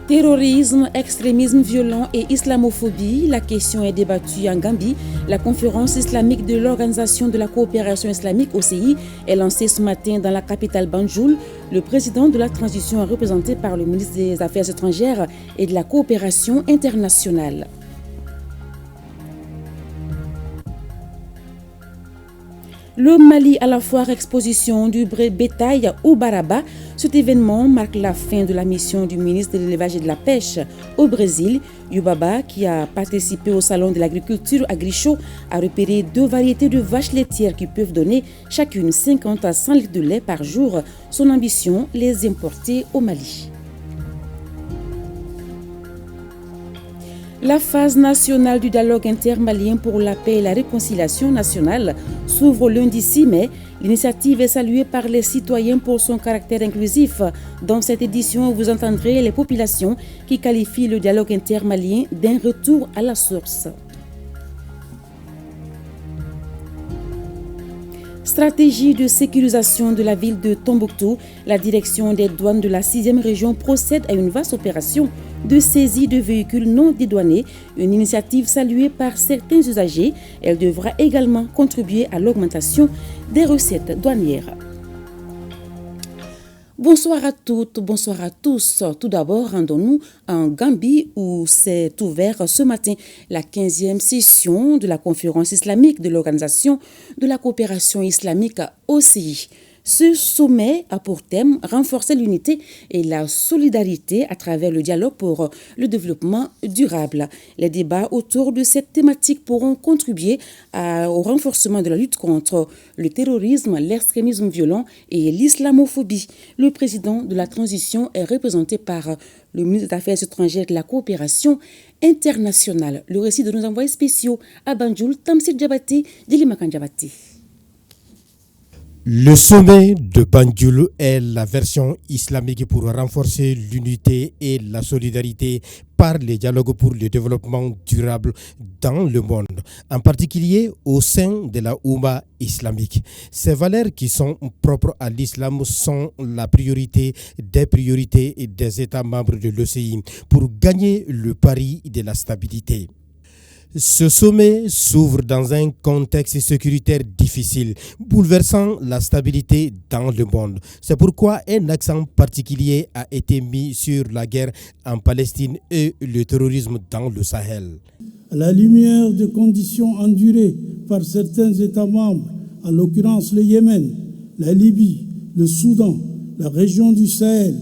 Terrorisme, extrémisme violent et islamophobie, la question est débattue en Gambie. La conférence islamique de l'Organisation de la coopération islamique OCI est lancée ce matin dans la capitale Banjul. Le président de la transition est représenté par le ministre des Affaires étrangères et de la coopération internationale. Le Mali à la foire exposition du bétail au Baraba. Cet événement marque la fin de la mission du ministre de l'élevage et de la pêche au Brésil. Yubaba, qui a participé au salon de l'agriculture à Grisho, a repéré 2 variétés de vaches laitières qui peuvent donner chacune 50 à 100 litres de lait par jour. Son ambition, les importer au Mali. La phase nationale du dialogue intermalien pour la paix et la réconciliation nationale s'ouvre lundi 6 mai. L'initiative est saluée par les citoyens pour son caractère inclusif. Dans cette édition, vous entendrez les populations qui qualifient le dialogue intermalien d'un retour à la source. Stratégie de sécurisation de la ville de Tombouctou. La direction des douanes de la 6e région procède à une vaste opération de saisie de véhicules non dédouanés, une initiative saluée par certains usagers. Elle devra également contribuer à l'augmentation des recettes douanières. Bonsoir à toutes, bonsoir à tous. Tout d'abord, rendons-nous en Gambie où s'est ouverte ce matin la 15e session de la conférence islamique de l'Organisation de la coopération islamique OCI. Ce sommet a pour thème renforcer l'unité et la solidarité à travers le dialogue pour le développement durable. Les débats autour de cette thématique pourront contribuer au renforcement de la lutte contre le terrorisme, l'extrémisme violent et l'islamophobie. Le président de la transition est représenté par le ministre des Affaires étrangères et de la coopération internationale. Le récit de nos envoyés spéciaux à Banjul, Tamsir Djabati, Dilimakan Djabati. Le sommet de Banjul est la version islamique pour renforcer l'unité et la solidarité par les dialogues pour le développement durable dans le monde, en particulier au sein de la Oumma islamique. Ces valeurs qui sont propres à l'islam sont la priorité des États membres de l'OCI pour gagner le pari de la stabilité. Ce sommet s'ouvre dans un contexte sécuritaire difficile, bouleversant la stabilité dans le monde. C'est pourquoi un accent particulier a été mis sur la guerre en Palestine et le terrorisme dans le Sahel. À la lumière des conditions endurées par certains États membres, en l'occurrence le Yémen, la Libye, le Soudan, la région du Sahel,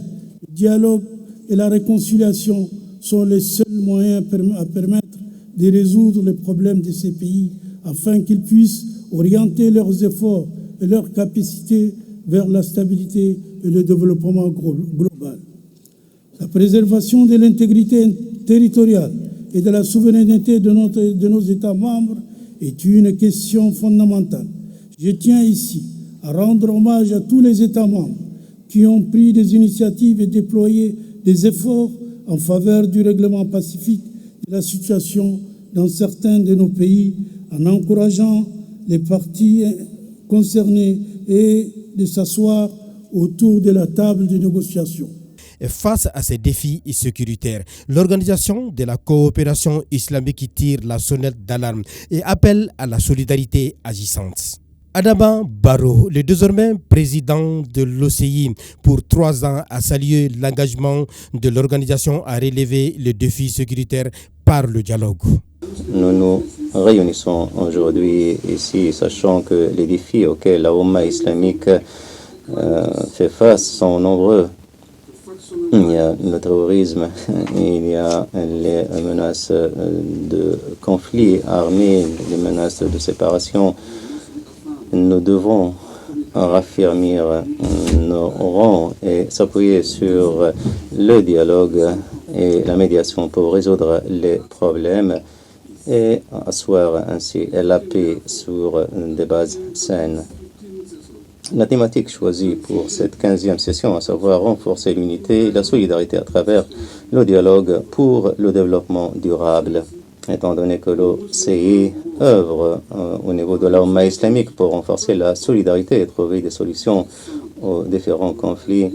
le dialogue et la réconciliation sont les seuls moyens à permettre de résoudre les problèmes de ces pays afin qu'ils puissent orienter leurs efforts et leurs capacités vers la stabilité et le développement global. La préservation de l'intégrité territoriale et de la souveraineté de nos États membres est une question fondamentale. Je tiens ici à rendre hommage à tous les États membres qui ont pris des initiatives et déployé des efforts en faveur du règlement pacifique de la situation dans certains de nos pays, en encourageant les parties concernées et de s'asseoir autour de la table de négociation. Face à ces défis sécuritaires, l'Organisation de la coopération islamique tire la sonnette d'alarme et appelle à la solidarité agissante. Adama Barrow, le désormais président de l'OCI pour 3 ans, a salué l'engagement de l'organisation à relever les défis sécuritaires par le dialogue. Nous nous réunissons aujourd'hui ici, sachant que les défis auxquels la Oumma islamique fait face sont nombreux. Il y a le terrorisme, il y a les menaces de conflits armés, les menaces de séparation. Nous devons raffermir nos rangs et s'appuyer sur le dialogue et la médiation pour résoudre les problèmes et asseoir ainsi la paix sur des bases saines. La thématique choisie pour cette 15e session, à savoir renforcer l'unité et la solidarité à travers le dialogue pour le développement durable. Étant donné que l'OCI œuvre au niveau de la Oumma islamique pour renforcer la solidarité et trouver des solutions aux différents conflits,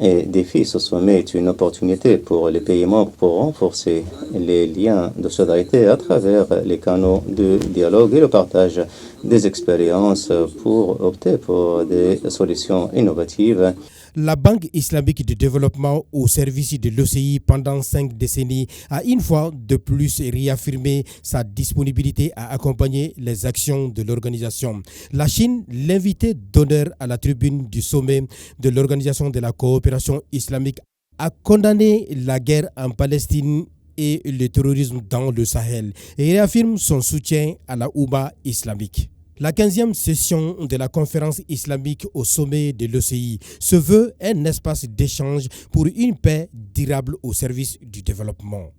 et défis. Ce sommet est une opportunité pour les pays membres pour renforcer les liens de solidarité à travers les canaux de dialogue et le partage des expériences pour opter pour des solutions innovatives. La Banque islamique de développement au service de l'OCI pendant 5 décennies a une fois de plus réaffirmé sa disponibilité à accompagner les actions de l'organisation. La Chine, l'invité d'honneur à la tribune du sommet de l'Organisation de la coopération islamique, a condamné la guerre en Palestine et le terrorisme dans le Sahel et réaffirme son soutien à la Oumma islamique. La 15e session de la conférence islamique au sommet de l'OCI se veut un espace d'échange pour une paix durable au service du développement.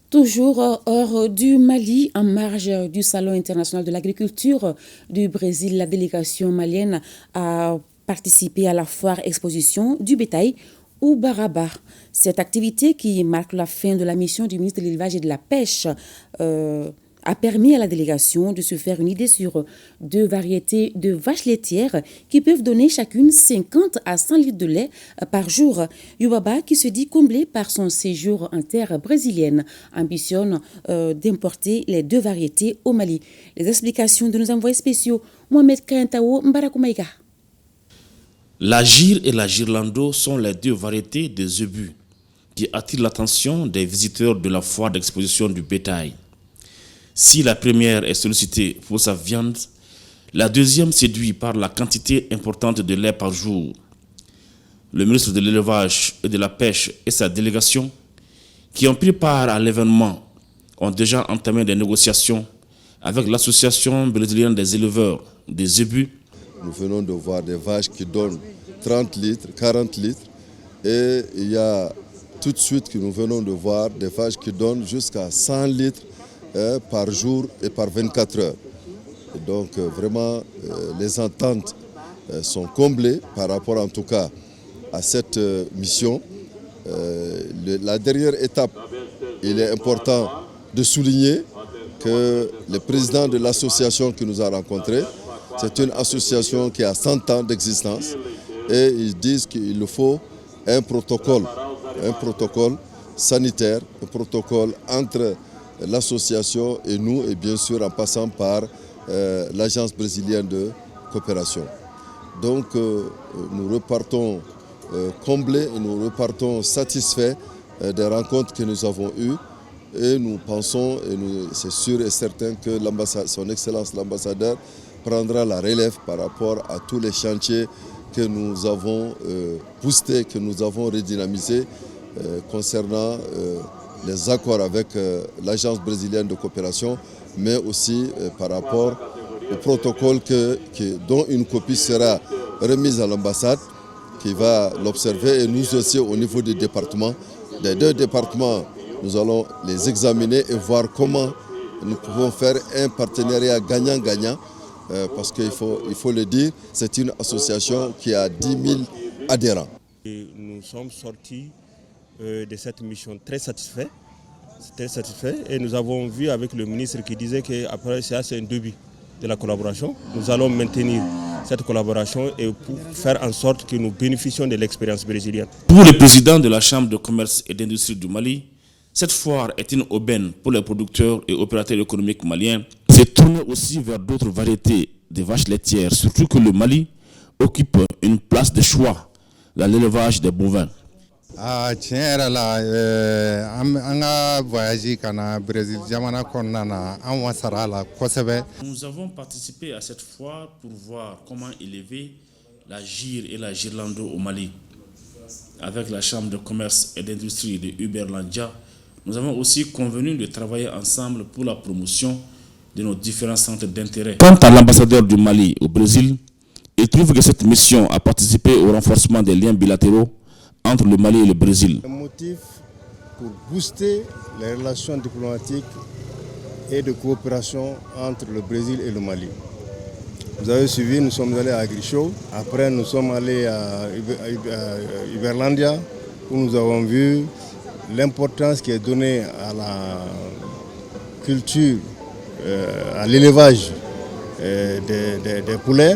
Toujours hors du Mali, en marge du Salon international de l'agriculture du Brésil, la délégation malienne a participé à la foire exposition du bétail ou Barabar. Cette activité qui marque la fin de la mission du ministre de l'Élevage et de la Pêche a permis à la délégation de se faire une idée sur 2 variétés de vaches laitières qui peuvent donner chacune 50 à 100 litres de lait par jour. Yubaba, qui se dit comblé par son séjour en terre brésilienne, ambitionne d'importer les 2 variétés au Mali. Les explications de nos envoyés spéciaux, Mohamed Kaintao Mbarakumaïka. La gire et la girlando sont les 2 variétés de zébus qui attirent l'attention des visiteurs de la foire d'exposition du bétail. Si la première est sollicitée pour sa viande, la deuxième séduit par la quantité importante de lait par jour. Le ministre de l'Élevage et de la Pêche et sa délégation, qui ont pris part à l'événement, ont déjà entamé des négociations avec l'association brésilienne des éleveurs des zébus. Nous venons de voir des vaches qui donnent 30 litres, 40 litres, et il y a tout de suite que nous venons de voir des vaches qui donnent jusqu'à 100 litres par jour et par 24 heures. Et donc vraiment les ententes sont comblées par rapport en tout cas à cette mission. La dernière étape, il est important de souligner que le président de l'association qui nous a rencontrés, c'est une association qui a 100 ans d'existence et ils disent qu'il faut un protocole sanitaire, un protocole entre l'association et nous, et bien sûr en passant par l'agence brésilienne de coopération. Donc nous repartons comblés et nous repartons satisfaits des rencontres que nous avons eues et nous pensons, et c'est sûr et certain que son Excellence l'ambassadeur prendra la relève par rapport à tous les chantiers que nous avons boostés, que nous avons redynamisés concernant les accords avec l'agence brésilienne de coopération, mais aussi par rapport au protocole dont une copie sera remise à l'ambassade qui va l'observer et nous aussi au niveau des départements. Des 2 départements, nous allons les examiner et voir comment nous pouvons faire un partenariat gagnant-gagnant parce qu'il faut le dire, c'est une association qui a 10 000 adhérents. Et nous sommes sortis de cette mission très satisfaits et nous avons vu avec le ministre qui disait qu'après ça c'est un début de la collaboration. Nous allons maintenir cette collaboration et pour faire en sorte que nous bénéficions de l'expérience brésilienne. Pour le président de la Chambre de commerce et d'industrie du Mali, cette foire est une aubaine pour les producteurs et opérateurs économiques maliens. C'est tourné aussi vers d'autres variétés de vaches laitières, surtout que le Mali occupe une place de choix dans l'élevage des bovins. Nous avons participé à cette foire pour voir comment élever la gire et la girlando au Mali. Avec la Chambre de commerce et d'industrie de Uberlandia, nous avons aussi convenu de travailler ensemble pour la promotion de nos différents centres d'intérêt. Quant à l'ambassadeur du Mali au Brésil, il trouve que cette mission a participé au renforcement des liens bilatéraux entre le Mali et le Brésil. Un motif pour booster les relations diplomatiques et de coopération entre le Brésil et le Mali. Vous avez suivi, nous sommes allés à Agrichou, après nous sommes allés à Uberlandia où nous avons vu l'importance qui est donnée à la culture, à l'élevage des poulets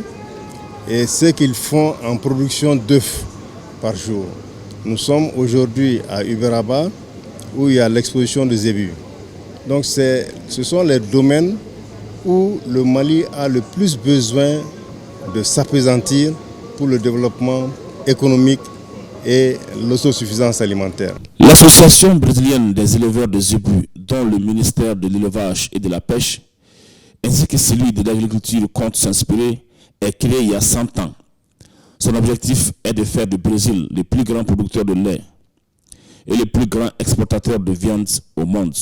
et ce qu'ils font en production d'œufs. par jour. Nous sommes aujourd'hui à Uberaba où il y a l'exposition des zébus. Donc ce sont les domaines où le Mali a le plus besoin de s'appesantir pour le développement économique et l'autosuffisance alimentaire. L'association brésilienne des éleveurs de zébus, dont le ministère de l'élevage et de la pêche, ainsi que celui de l'agriculture compte s'inspirer, est créé il y a 100 ans. Son objectif est de faire du Brésil le plus grand producteur de lait et le plus grand exportateur de viande au monde.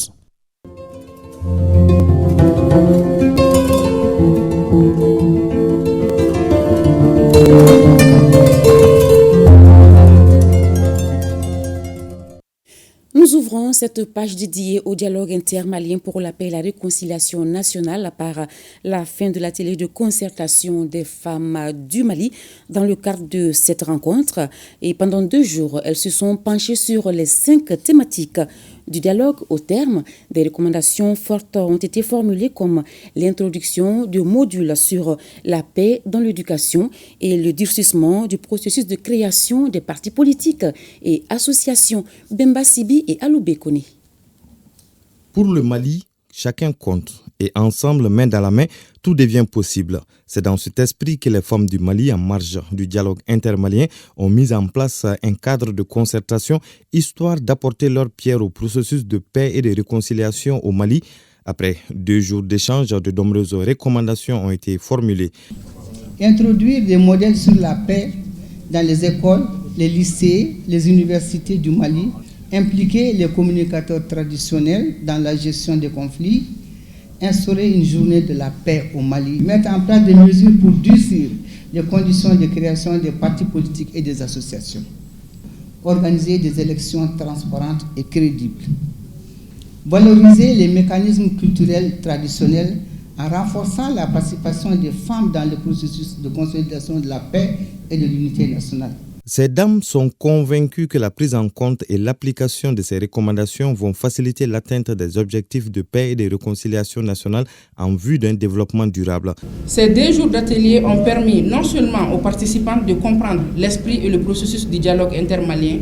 Nous ouvrons cette page dédiée au dialogue intermalien pour la paix et la réconciliation nationale par la fin de l'atelier de concertation des femmes du Mali dans le cadre de cette rencontre. Et pendant 2 jours, elles se sont penchées sur les 5 thématiques du dialogue. Au terme, des recommandations fortes ont été formulées comme l'introduction de modules sur la paix dans l'éducation et le durcissement du processus de création des partis politiques et associations. Bemba Sibi et Aloubé Kone. Pour le Mali, chacun compte et ensemble, main dans la main, tout devient possible. C'est dans cet esprit que les femmes du Mali, en marge du dialogue intermalien, ont mis en place un cadre de concertation histoire d'apporter leur pierre au processus de paix et de réconciliation au Mali. Après 2 jours d'échanges, de nombreuses recommandations ont été formulées. Introduire des modèles sur la paix dans les écoles, les lycées, les universités du Mali, impliquer les communicateurs traditionnels dans la gestion des conflits, instaurer une journée de la paix au Mali, mettre en place des mesures pour durcir les conditions de création des partis politiques et des associations, organiser des élections transparentes et crédibles, valoriser les mécanismes culturels traditionnels en renforçant la participation des femmes dans le processus de consolidation de la paix et de l'unité nationale. Ces dames sont convaincues que la prise en compte et l'application de ces recommandations vont faciliter l'atteinte des objectifs de paix et de réconciliation nationale en vue d'un développement durable. Ces 2 jours d'atelier ont permis non seulement aux participants de comprendre l'esprit et le processus du dialogue intermalien,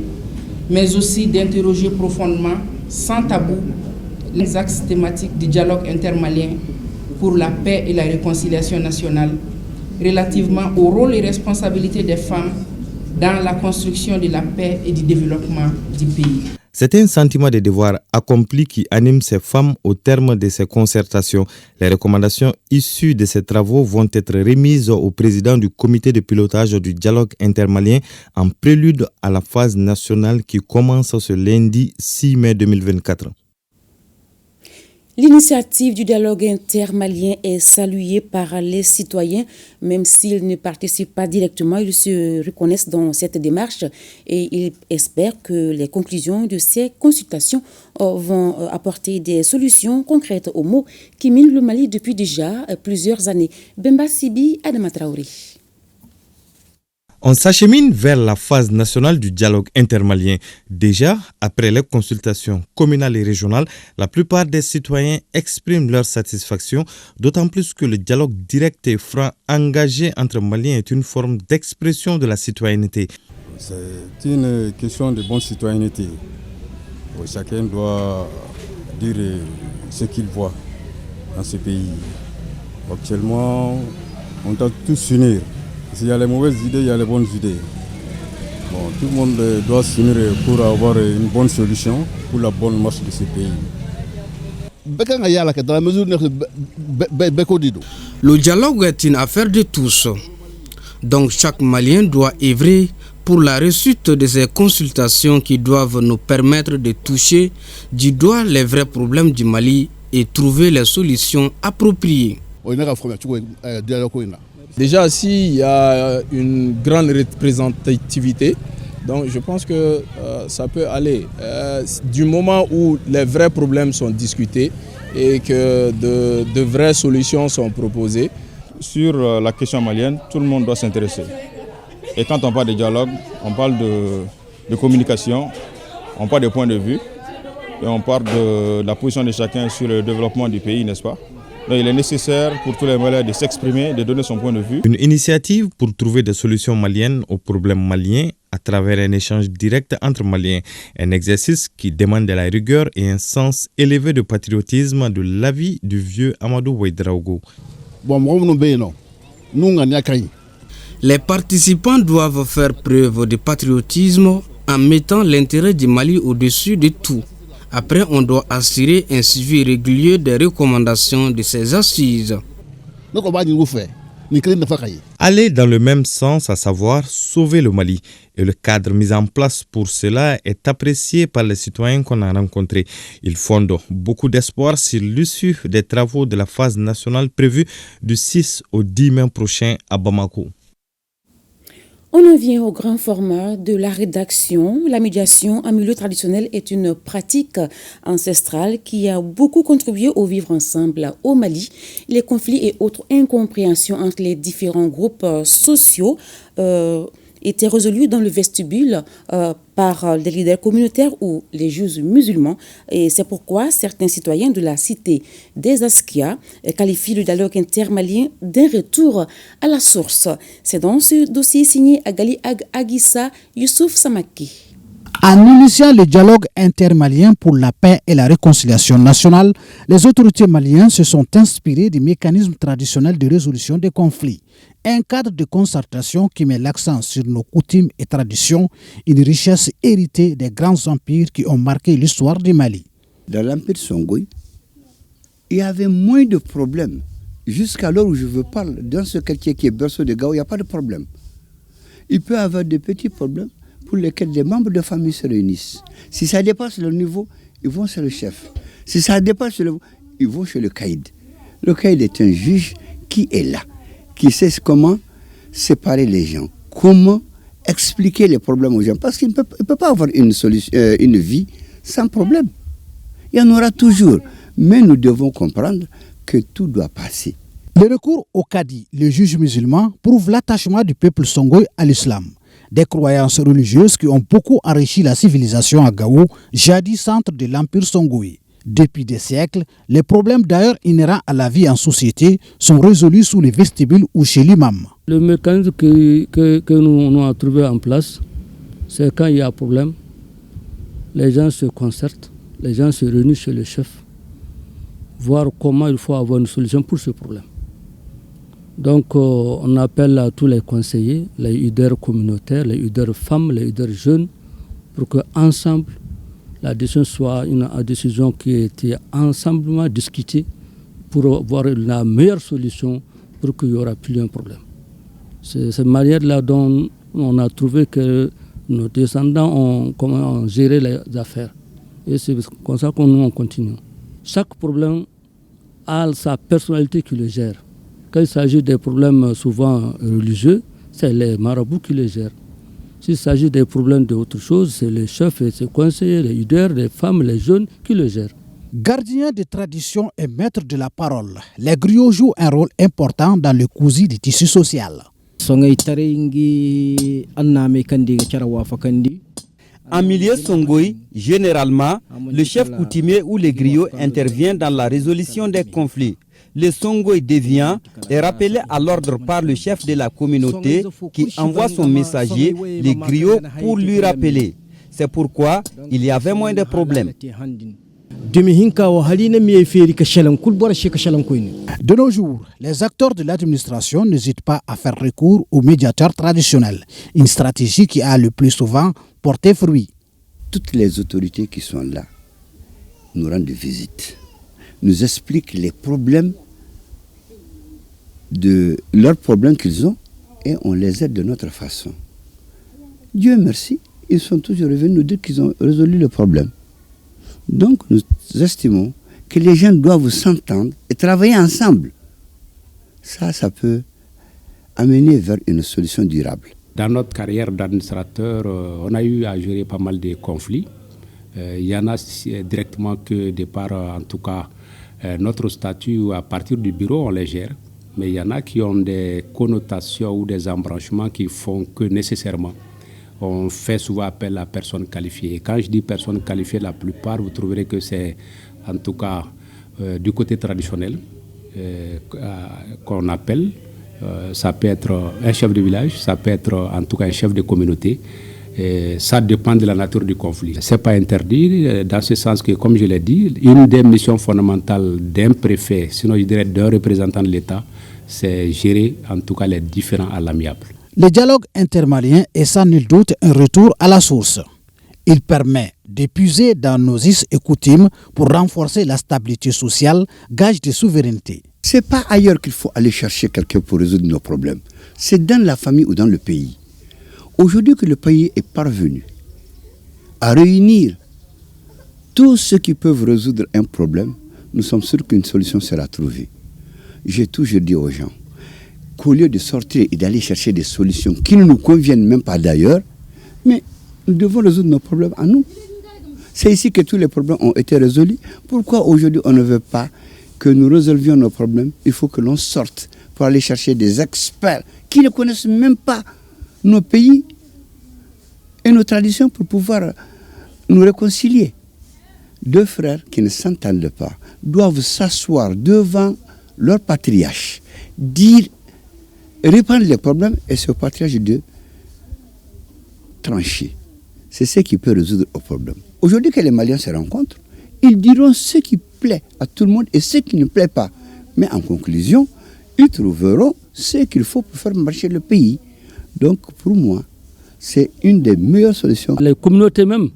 mais aussi d'interroger profondément, sans tabou, les axes thématiques du dialogue intermalien pour la paix et la réconciliation nationale, relativement au rôle et responsabilités des femmes dans la construction de la paix et du développement du pays. C'est un sentiment de devoir accompli qui anime ces femmes au terme de ces concertations. Les recommandations issues de ces travaux vont être remises au président du comité de pilotage du dialogue intermalien en prélude à la phase nationale qui commence ce lundi 6 mai 2024. L'initiative du dialogue intermalien est saluée par les citoyens, même s'ils ne participent pas directement, ils se reconnaissent dans cette démarche et ils espèrent que les conclusions de ces consultations vont apporter des solutions concrètes aux maux qui minent le Mali depuis déjà plusieurs années. Bemba Sibi, Adama Traoré. On s'achemine vers la phase nationale du dialogue intermalien. Déjà, après les consultations communales et régionales, la plupart des citoyens expriment leur satisfaction, d'autant plus que le dialogue direct et franc engagé entre Maliens est une forme d'expression de la citoyenneté. C'est une question de bonne citoyenneté. Chacun doit dire ce qu'il voit dans ce pays. Actuellement, on doit tous s'unir. S'il y a les mauvaises idées, il y a les bonnes idées. Bon, tout le monde doit s'unir pour avoir une bonne solution pour la bonne marche de ce pays. Le dialogue est une affaire de tous. Donc chaque Malien doit œuvrer pour la réussite de ces consultations qui doivent nous permettre de toucher du doigt les vrais problèmes du Mali et trouver les solutions appropriées. Déjà, s'il y a une grande représentativité, donc je pense que ça peut aller. Du moment où les vrais problèmes sont discutés et que de vraies solutions sont proposées. Sur la question malienne, tout le monde doit s'intéresser. Et quand on parle de dialogue, on parle de communication, on parle de points de vue, et on parle de la position de chacun sur le développement du pays, n'est-ce pas? Donc il est nécessaire pour tous les Maliens de s'exprimer, de donner son point de vue. Une initiative pour trouver des solutions maliennes aux problèmes maliens à travers un échange direct entre Maliens. Un exercice qui demande de la rigueur et un sens élevé de patriotisme de l'avis du vieux Amadou Ouedraogo. Les participants doivent faire preuve de patriotisme en mettant l'intérêt du Mali au-dessus de tout. Après, on doit assurer un suivi régulier des recommandations de ces assises. Aller dans le même sens, à savoir sauver le Mali. Et le cadre mis en place pour cela est apprécié par les citoyens qu'on a rencontrés. Ils fondent beaucoup d'espoir sur l'issue des travaux de la phase nationale prévue du 6 au 10 mai prochain à Bamako. On en vient au grand format de la rédaction. La médiation en milieu traditionnel est une pratique ancestrale qui a beaucoup contribué au vivre ensemble au Mali. Les conflits et autres incompréhensions entre les différents groupes sociaux étaient résolus dans le vestibule par des leaders communautaires ou les juges musulmans. Et c'est pourquoi certains citoyens de la cité des Askia qualifient le dialogue intermalien d'un retour à la source. C'est dans ce dossier signé Agali Agissa Youssouf Samaki. En initiant le dialogue intermalien pour la paix et la réconciliation nationale, les autorités maliennes se sont inspirées des mécanismes traditionnels de résolution des conflits. Un cadre de concertation qui met l'accent sur nos coutumes et traditions, une richesse héritée des grands empires qui ont marqué l'histoire du Mali. Dans l'empire Songhai, il y avait moins de problèmes. Jusqu'à l'heure où je vous parle, dans ce quartier qui est berceau de Gao, il n'y a pas de problème. Il peut y avoir des petits problèmes pour lesquels des membres de famille se réunissent. Si ça dépasse le niveau, ils vont chez le chef. Si ça dépasse le niveau, ils vont chez le caïd. Le caïd est un juge qui est là, qui sait comment séparer les gens, comment expliquer les problèmes aux gens. Parce qu'il ne peut pas avoir une vie sans problème. Il y en aura toujours. Mais nous devons comprendre que tout doit passer. Le recours au Kadi, le juge musulman, prouve l'attachement du peuple Songhai à l'islam. Des croyances religieuses qui ont beaucoup enrichi la civilisation à Gao, jadis centre de l'empire Songhai. Depuis des siècles, les problèmes d'ailleurs inhérents à la vie en société sont résolus sous les vestibules ou chez l'imam. Le mécanisme que nous avons trouvé en place, c'est quand il y a un problème, les gens se concertent, les gens se réunissent chez le chef, voir comment il faut avoir une solution pour ce problème. Donc on appelle à tous les conseillers, les leaders communautaires, les leaders femmes, les leaders jeunes, pour qu'ensemble, la décision soit une décision qui a été ensemblement discutée pour avoir la meilleure solution pour qu'il n'y aura plus un problème. C'est cette manière-là dont on a trouvé que nos descendants ont géré les affaires. Et c'est comme ça qu'on continue. Chaque problème a sa personnalité qui le gère. Quand il s'agit des problèmes souvent religieux, c'est les marabouts qui les gèrent. S'il s'agit des problèmes d'autre chose, c'est les chefs et ses conseillers, les leaders, les femmes, les jeunes qui le gèrent. Gardiens des traditions et maîtres de la parole, les griots jouent un rôle important dans le cousu du tissu social. En milieu Songhai, généralement, le chef coutumier ou les griots intervient dans la résolution des conflits. Le Songhai devient est rappelé à l'ordre par le chef de la communauté qui envoie son messager, les griots, pour lui rappeler. C'est pourquoi il y avait moins de problèmes. De nos jours, les acteurs de l'administration n'hésitent pas à faire recours aux médiateurs traditionnels, une stratégie qui a le plus souvent porté fruit. Toutes les autorités qui sont là nous rendent visite, nous expliquent les problèmes leurs problèmes qu'ils ont et on les aide de notre façon. Dieu merci, ils sont toujours revenus nous dire qu'ils ont résolu le problème. Donc nous estimons que les gens doivent s'entendre et travailler ensemble. Ça peut amener vers une solution durable. Dans notre carrière d'administrateur, on a eu à gérer pas mal de conflits. Il y en a directement que de par, en tout cas, notre statut à partir du bureau, on les gère. Mais il y en a qui ont des connotations ou des embranchements qui font que nécessairement, on fait souvent appel à personnes qualifiées. Et quand je dis personnes qualifiées, la plupart, vous trouverez que c'est en tout cas du côté traditionnel. qu'on appelle. Ça peut être un chef de village, ça peut être en tout cas un chef de communauté. Ça dépend de la nature du conflit. Ce n'est pas interdit, dans ce sens que, comme je l'ai dit, une des missions fondamentales d'un préfet, sinon je dirais d'un représentant de l'État, c'est gérer en tout cas les différends à l'amiable. Le dialogue intermalien est sans nul doute un retour à la source. Il permet d'épuiser dans nos us et coutumes pour renforcer la stabilité sociale, gage de souveraineté. Ce n'est pas ailleurs qu'il faut aller chercher quelqu'un pour résoudre nos problèmes. C'est dans la famille ou dans le pays. Aujourd'hui que le pays est parvenu à réunir tous ceux qui peuvent résoudre un problème, nous sommes sûrs qu'une solution sera trouvée. J'ai toujours dit aux gens qu'au lieu de sortir et d'aller chercher des solutions qui ne nous conviennent même pas d'ailleurs, mais nous devons résoudre nos problèmes à nous. C'est ici que tous les problèmes ont été résolus. Pourquoi aujourd'hui on ne veut pas que nous résolvions nos problèmes? Il faut que l'on sorte pour aller chercher des experts qui ne connaissent même pas nos pays et nos traditions pour pouvoir nous réconcilier. Deux frères qui ne s'entendent pas doivent s'asseoir devant leur patriarche, dire, répandre les problèmes et c'est au patriarche de trancher. C'est ce qui peut résoudre le problème. Aujourd'hui que les Maliens se rencontrent, ils diront ce qui plaît à tout le monde et ce qui ne plaît pas. Mais en conclusion, ils trouveront ce qu'il faut pour faire marcher le pays. Donc pour moi, c'est une des meilleures solutions. Les communautés même,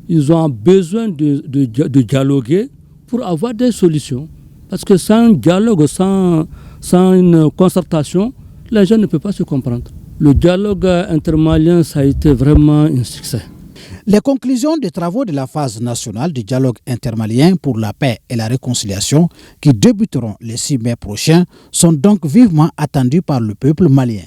ils ont besoin de dialoguer pour avoir des solutions. Parce que sans dialogue, sans une concertation, les gens ne peuvent pas se comprendre. Le dialogue intermalien, ça a été vraiment un succès. Les conclusions des travaux de la phase nationale du dialogue intermalien pour la paix et la réconciliation, qui débuteront le 6 mai prochain, sont donc vivement attendues par le peuple malien.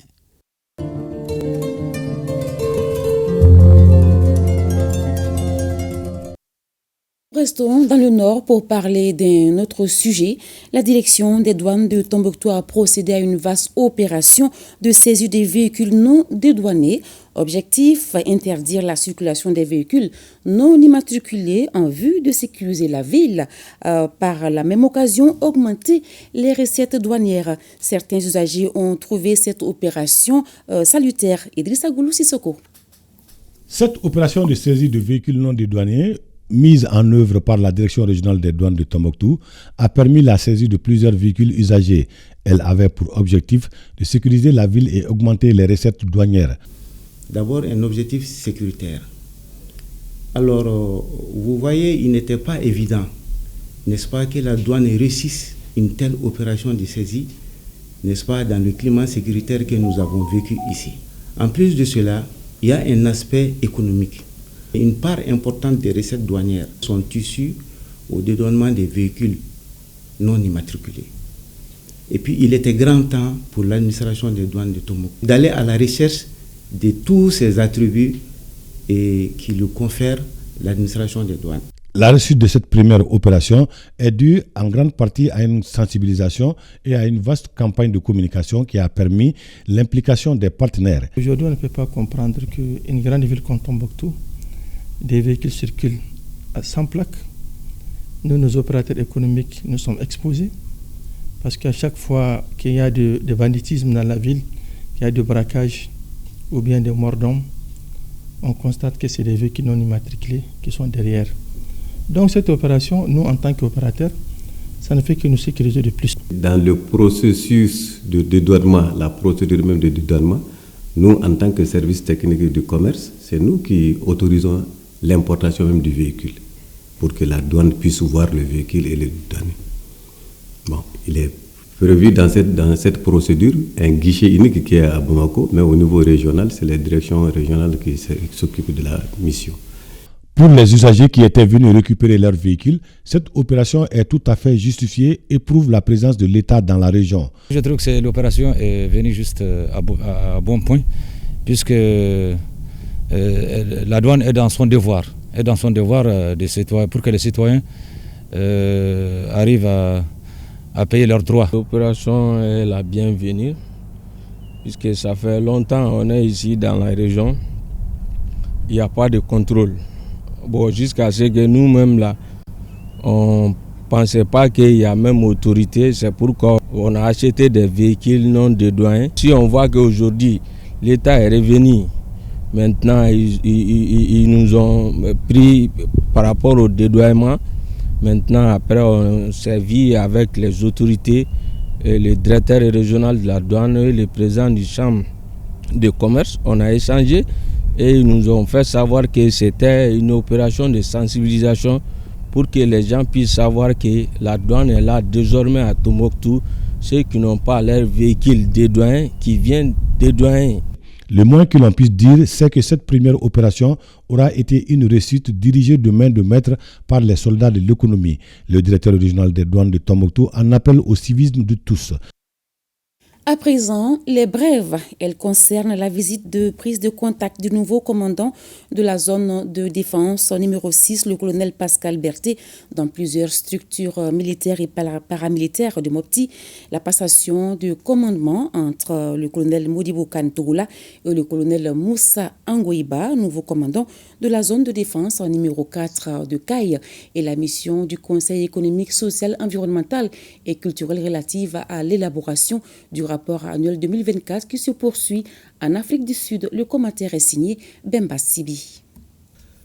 Restons dans le nord pour parler d'un autre sujet. La direction des douanes de Tombouctou a procédé à une vaste opération de saisie des véhicules non dédouanés. Objectif, interdire la circulation des véhicules non immatriculés en vue de sécuriser la ville. Par la même occasion, augmenter les recettes douanières. Certains usagers ont trouvé cette opération salutaire. Idrissa Goulou Sissoko. Cette opération de saisie de véhicules non dédouanés mise en œuvre par la Direction régionale des douanes de Tombouctou a permis la saisie de plusieurs véhicules usagés. Elle avait pour objectif de sécuriser la ville et augmenter les recettes douanières. D'abord, un objectif sécuritaire. Alors, vous voyez, il n'était pas évident, n'est-ce pas, que la douane réussisse une telle opération de saisie, n'est-ce pas, dans le climat sécuritaire que nous avons vécu ici. En plus de cela, il y a un aspect économique. Une part importante des recettes douanières sont issues au dédouanement des véhicules non immatriculés. Et puis, il était grand temps pour l'administration des douanes de Tombouctou d'aller à la recherche de tous ces attributs et qui lui confèrent l'administration des douanes. La réussite de cette première opération est due en grande partie à une sensibilisation et à une vaste campagne de communication qui a permis l'implication des partenaires. Aujourd'hui, on ne peut pas comprendre qu'une grande ville comme Tombouctou, des véhicules circulent sans plaque. Nous, nos opérateurs économiques, nous sommes exposés parce qu'à chaque fois qu'il y a de banditisme dans la ville, qu'il y a de braquage ou bien des morts d'hommes, on constate que c'est des véhicules non immatriculés qui sont derrière. Donc cette opération, nous en tant qu'opérateurs, ça ne fait que nous sécuriser de plus. Dans le processus de dédouanement, la procédure même de dédouanement, nous en tant que service technique du commerce, c'est nous qui autorisons l'importation même du véhicule pour que la douane puisse voir le véhicule et le dédouaner. Bon, il est prévu dans cette procédure un guichet unique qui est à Bamako, mais au niveau régional, c'est les directions régionales qui s'occupent de la mission. Pour les usagers qui étaient venus récupérer leur véhicule, cette opération est tout à fait justifiée et prouve la présence de l'État dans la région. Je trouve que l'opération est venue juste à bon point, puisque la douane est dans son devoir, des citoyens, pour que les citoyens arrivent à payer leurs droits. L'opération est la bienvenue, puisque ça fait longtemps qu'on est ici dans la région, il n'y a pas de contrôle. Bon, jusqu'à ce que nous-mêmes là, on pensait pas qu'il y a même autorité, c'est pourquoi on a acheté des véhicules non dédouanés. Si on voit qu'aujourd'hui l'État est revenu, maintenant ils nous ont pris par rapport au dédouanement. Maintenant, après, on s'est vu avec les autorités, le directeur régional de la douane et le président du chambre de commerce. On a échangé et ils nous ont fait savoir que c'était une opération de sensibilisation pour que les gens puissent savoir que la douane est là désormais à Tombouctou, ceux qui n'ont pas leur véhicule dédouané, qui viennent dédouaner. Le moins que l'on puisse dire, c'est que cette première opération aura été une réussite dirigée de main de maître par les soldats de l'économie. Le directeur régional des douanes de Tombouctou en appelle au civisme de tous. À présent, les brèves, elles concernent la visite de prise de contact du nouveau commandant de la zone de défense numéro 6, le colonel Pascal Berthet, dans plusieurs structures militaires et paramilitaires de Mopti, la passation de commandement entre le colonel Modibo Kantoula et le colonel Moussa Angoïba, nouveau commandant de la zone de défense numéro 4 de Caille, et la mission du Conseil économique, social, environnemental et culturel relative à l'élaboration du rapport annuel 2024 qui se poursuit en Afrique du Sud. Le commentaire est signé Bemba Sibi.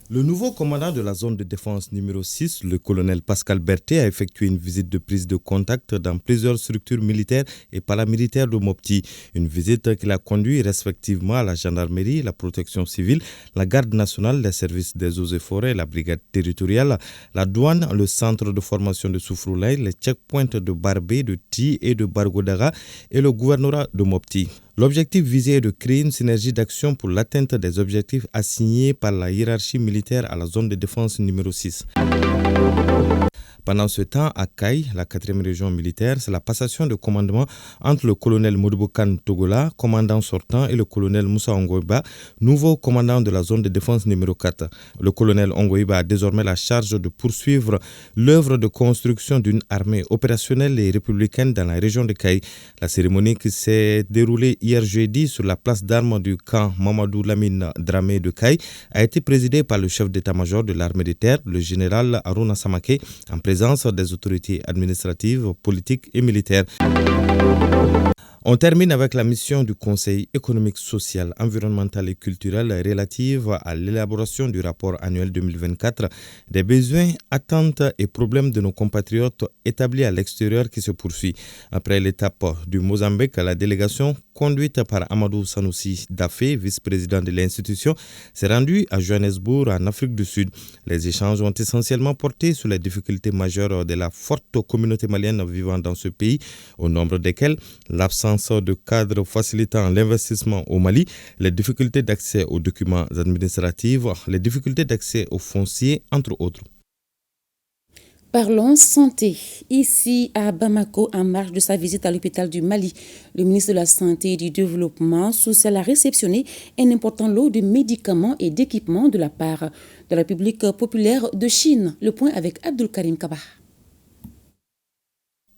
Le nouveau commandant de la zone de défense numéro 6, le colonel Pascal Berthet, a effectué une visite de prise de contact dans plusieurs structures militaires et paramilitaires de Mopti. Une visite qu'il a conduite respectivement à la gendarmerie, la protection civile, la garde nationale, les services des eaux et forêts, la brigade territoriale, la douane, le centre de formation de Soufroulaye, les checkpoints de Barbé, de Ti et de Bargodara et le gouvernorat de Mopti. L'objectif visé est de créer une synergie d'action pour l'atteinte des objectifs assignés par la hiérarchie militaire à la zone de défense numéro 6. Pendant ce temps, à Caille, la 4e région militaire, c'est la passation de commandement entre le colonel Modibo Kantoula, commandant sortant, et le colonel Moussa Angoïba, nouveau commandant de la zone de défense numéro 4. Le colonel Angoïba a désormais la charge de poursuivre l'œuvre de construction d'une armée opérationnelle et républicaine dans la région de Caille. La cérémonie qui s'est déroulée hier jeudi sur la place d'armes du camp Mamadou Lamine Dramé de Caille a été présidée par le chef d'état-major de l'armée de terre, le général Aruna Samake, en présence des autorités administratives, politiques et militaires. On termine avec la mission du Conseil économique, social, environnemental et culturel relative à l'élaboration du rapport annuel 2024 des besoins, attentes et problèmes de nos compatriotes établis à l'extérieur qui se poursuit. Après l'étape du Mozambique, la délégation conduite par Amadou Sanoussi Dafé, vice-président de l'institution, s'est rendue à Johannesburg, en Afrique du Sud. Les échanges ont essentiellement porté sur les difficultés majeures de la forte communauté malienne vivant dans ce pays, au nombre desquelles l'absence de cadres facilitant l'investissement au Mali, les difficultés d'accès aux documents administratifs, les difficultés d'accès aux fonciers, entre autres. Parlons santé. Ici à Bamako, en marge de sa visite à l'hôpital du Mali, le ministre de la Santé et du Développement social a réceptionné un important lot de médicaments et d'équipements de la part de la République populaire de Chine. Le point avec Abdul Karim Kaba.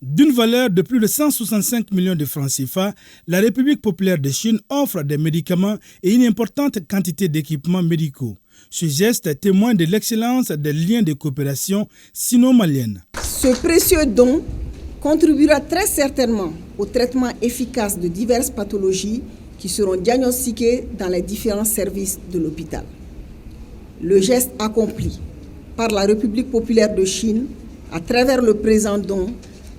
D'une valeur de plus de 165 millions de francs CFA, la République populaire de Chine offre des médicaments et une importante quantité d'équipements médicaux. Ce geste témoigne de l'excellence des liens de coopération sino-malienne. Ce précieux don contribuera très certainement au traitement efficace de diverses pathologies qui seront diagnostiquées dans les différents services de l'hôpital. Le geste accompli par la République populaire de Chine à travers le présent don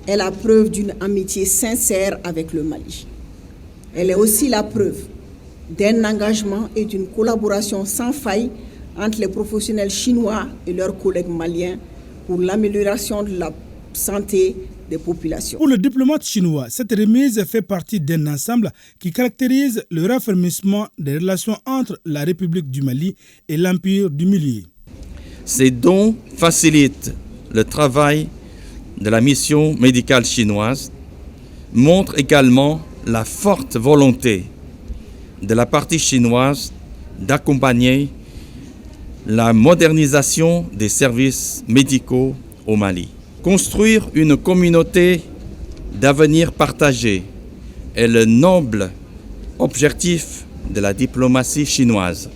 est la preuve d'une amitié sincère avec le Mali. Elle est aussi la preuve d'un engagement et d'une collaboration sans faille entre les professionnels chinois et leurs collègues maliens pour l'amélioration de la santé des populations. Pour le diplomate chinois, cette remise fait partie d'un ensemble qui caractérise le raffermissement des relations entre la République du Mali et l'Empire du Milieu. Ces dons facilitent le travail de la mission médicale chinoise, montre également la forte volonté de la partie chinoise d'accompagner la modernisation des services médicaux au Mali. Construire une communauté d'avenir partagé est le noble objectif de la diplomatie chinoise.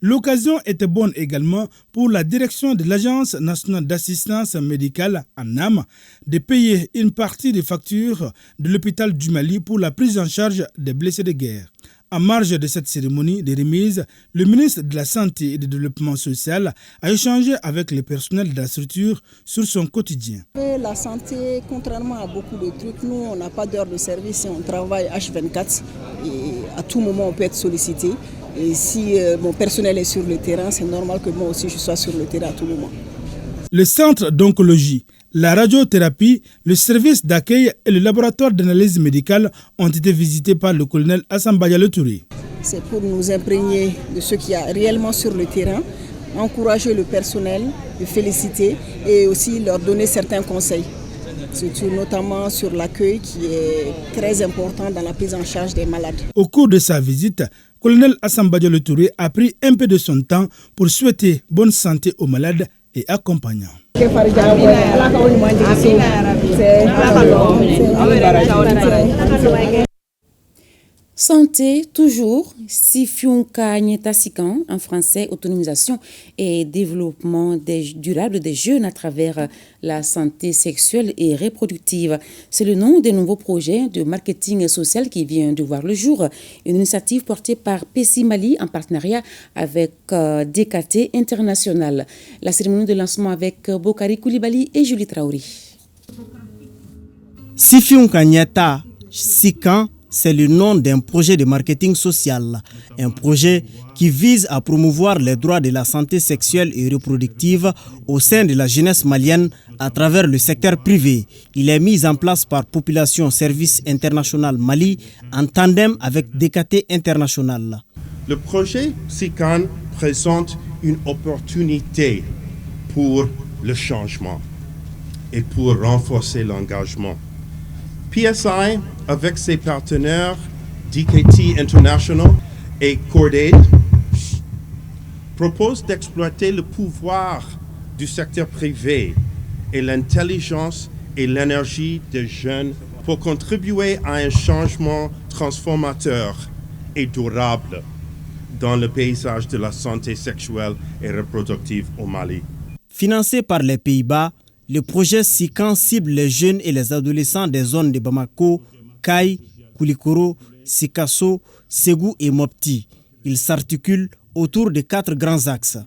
L'occasion était bonne également pour la direction de l'Agence nationale d'assistance médicale (ANAM) de payer une partie des factures de l'hôpital du Mali pour la prise en charge des blessés de guerre. En marge de cette cérémonie de remise, le ministre de la Santé et du Développement social a échangé avec le personnel de la structure sur son quotidien. La santé, contrairement à beaucoup de trucs, nous, on n'a pas d'heure de service et on travaille H24 et à tout moment on peut être sollicité. Et si mon personnel est sur le terrain, c'est normal que moi aussi je sois sur le terrain à tout moment. Le centre d'oncologie, la radiothérapie, le service d'accueil et le laboratoire d'analyse médicale ont été visités par le colonel Hassan Bayalo Touré. C'est pour nous imprégner de ce qu'il y a réellement sur le terrain, encourager le personnel, le féliciter et aussi leur donner certains conseils, surtout notamment sur l'accueil qui est très important dans la prise en charge des malades. Au cours de sa visite, colonel Hassan Bayalo Touré a pris un peu de son temps pour souhaiter bonne santé aux malades et accompagnants. Santé, toujours, Sifiunka Nyetasikan, en français, autonomisation et développement durable des jeunes à travers la santé sexuelle et reproductive. C'est le nom des nouveaux projets de marketing social qui vient de voir le jour. Une initiative portée par PECI Mali en partenariat avec DKT International. La cérémonie de lancement avec Bokari Koulibaly et Julie Traoré. Sifiunka Nyetasikan, c'est le nom d'un projet de marketing social, un projet qui vise à promouvoir les droits de la santé sexuelle et reproductive au sein de la jeunesse malienne à travers le secteur privé. Il est mis en place par Population Service International Mali en tandem avec DKT International. Le projet SICAN présente une opportunité pour le changement et pour renforcer l'engagement. PSI, avec ses partenaires DKT International et Cordaid, propose d'exploiter le pouvoir du secteur privé et l'intelligence et l'énergie des jeunes pour contribuer à un changement transformateur et durable dans le paysage de la santé sexuelle et reproductive au Mali. Financé par les Pays-Bas, le projet SICAN cible les jeunes et les adolescents des zones de Bamako, Kay, Koulikoro, Sikasso, Ségou et Mopti. Il s'articule autour de 4 grands axes.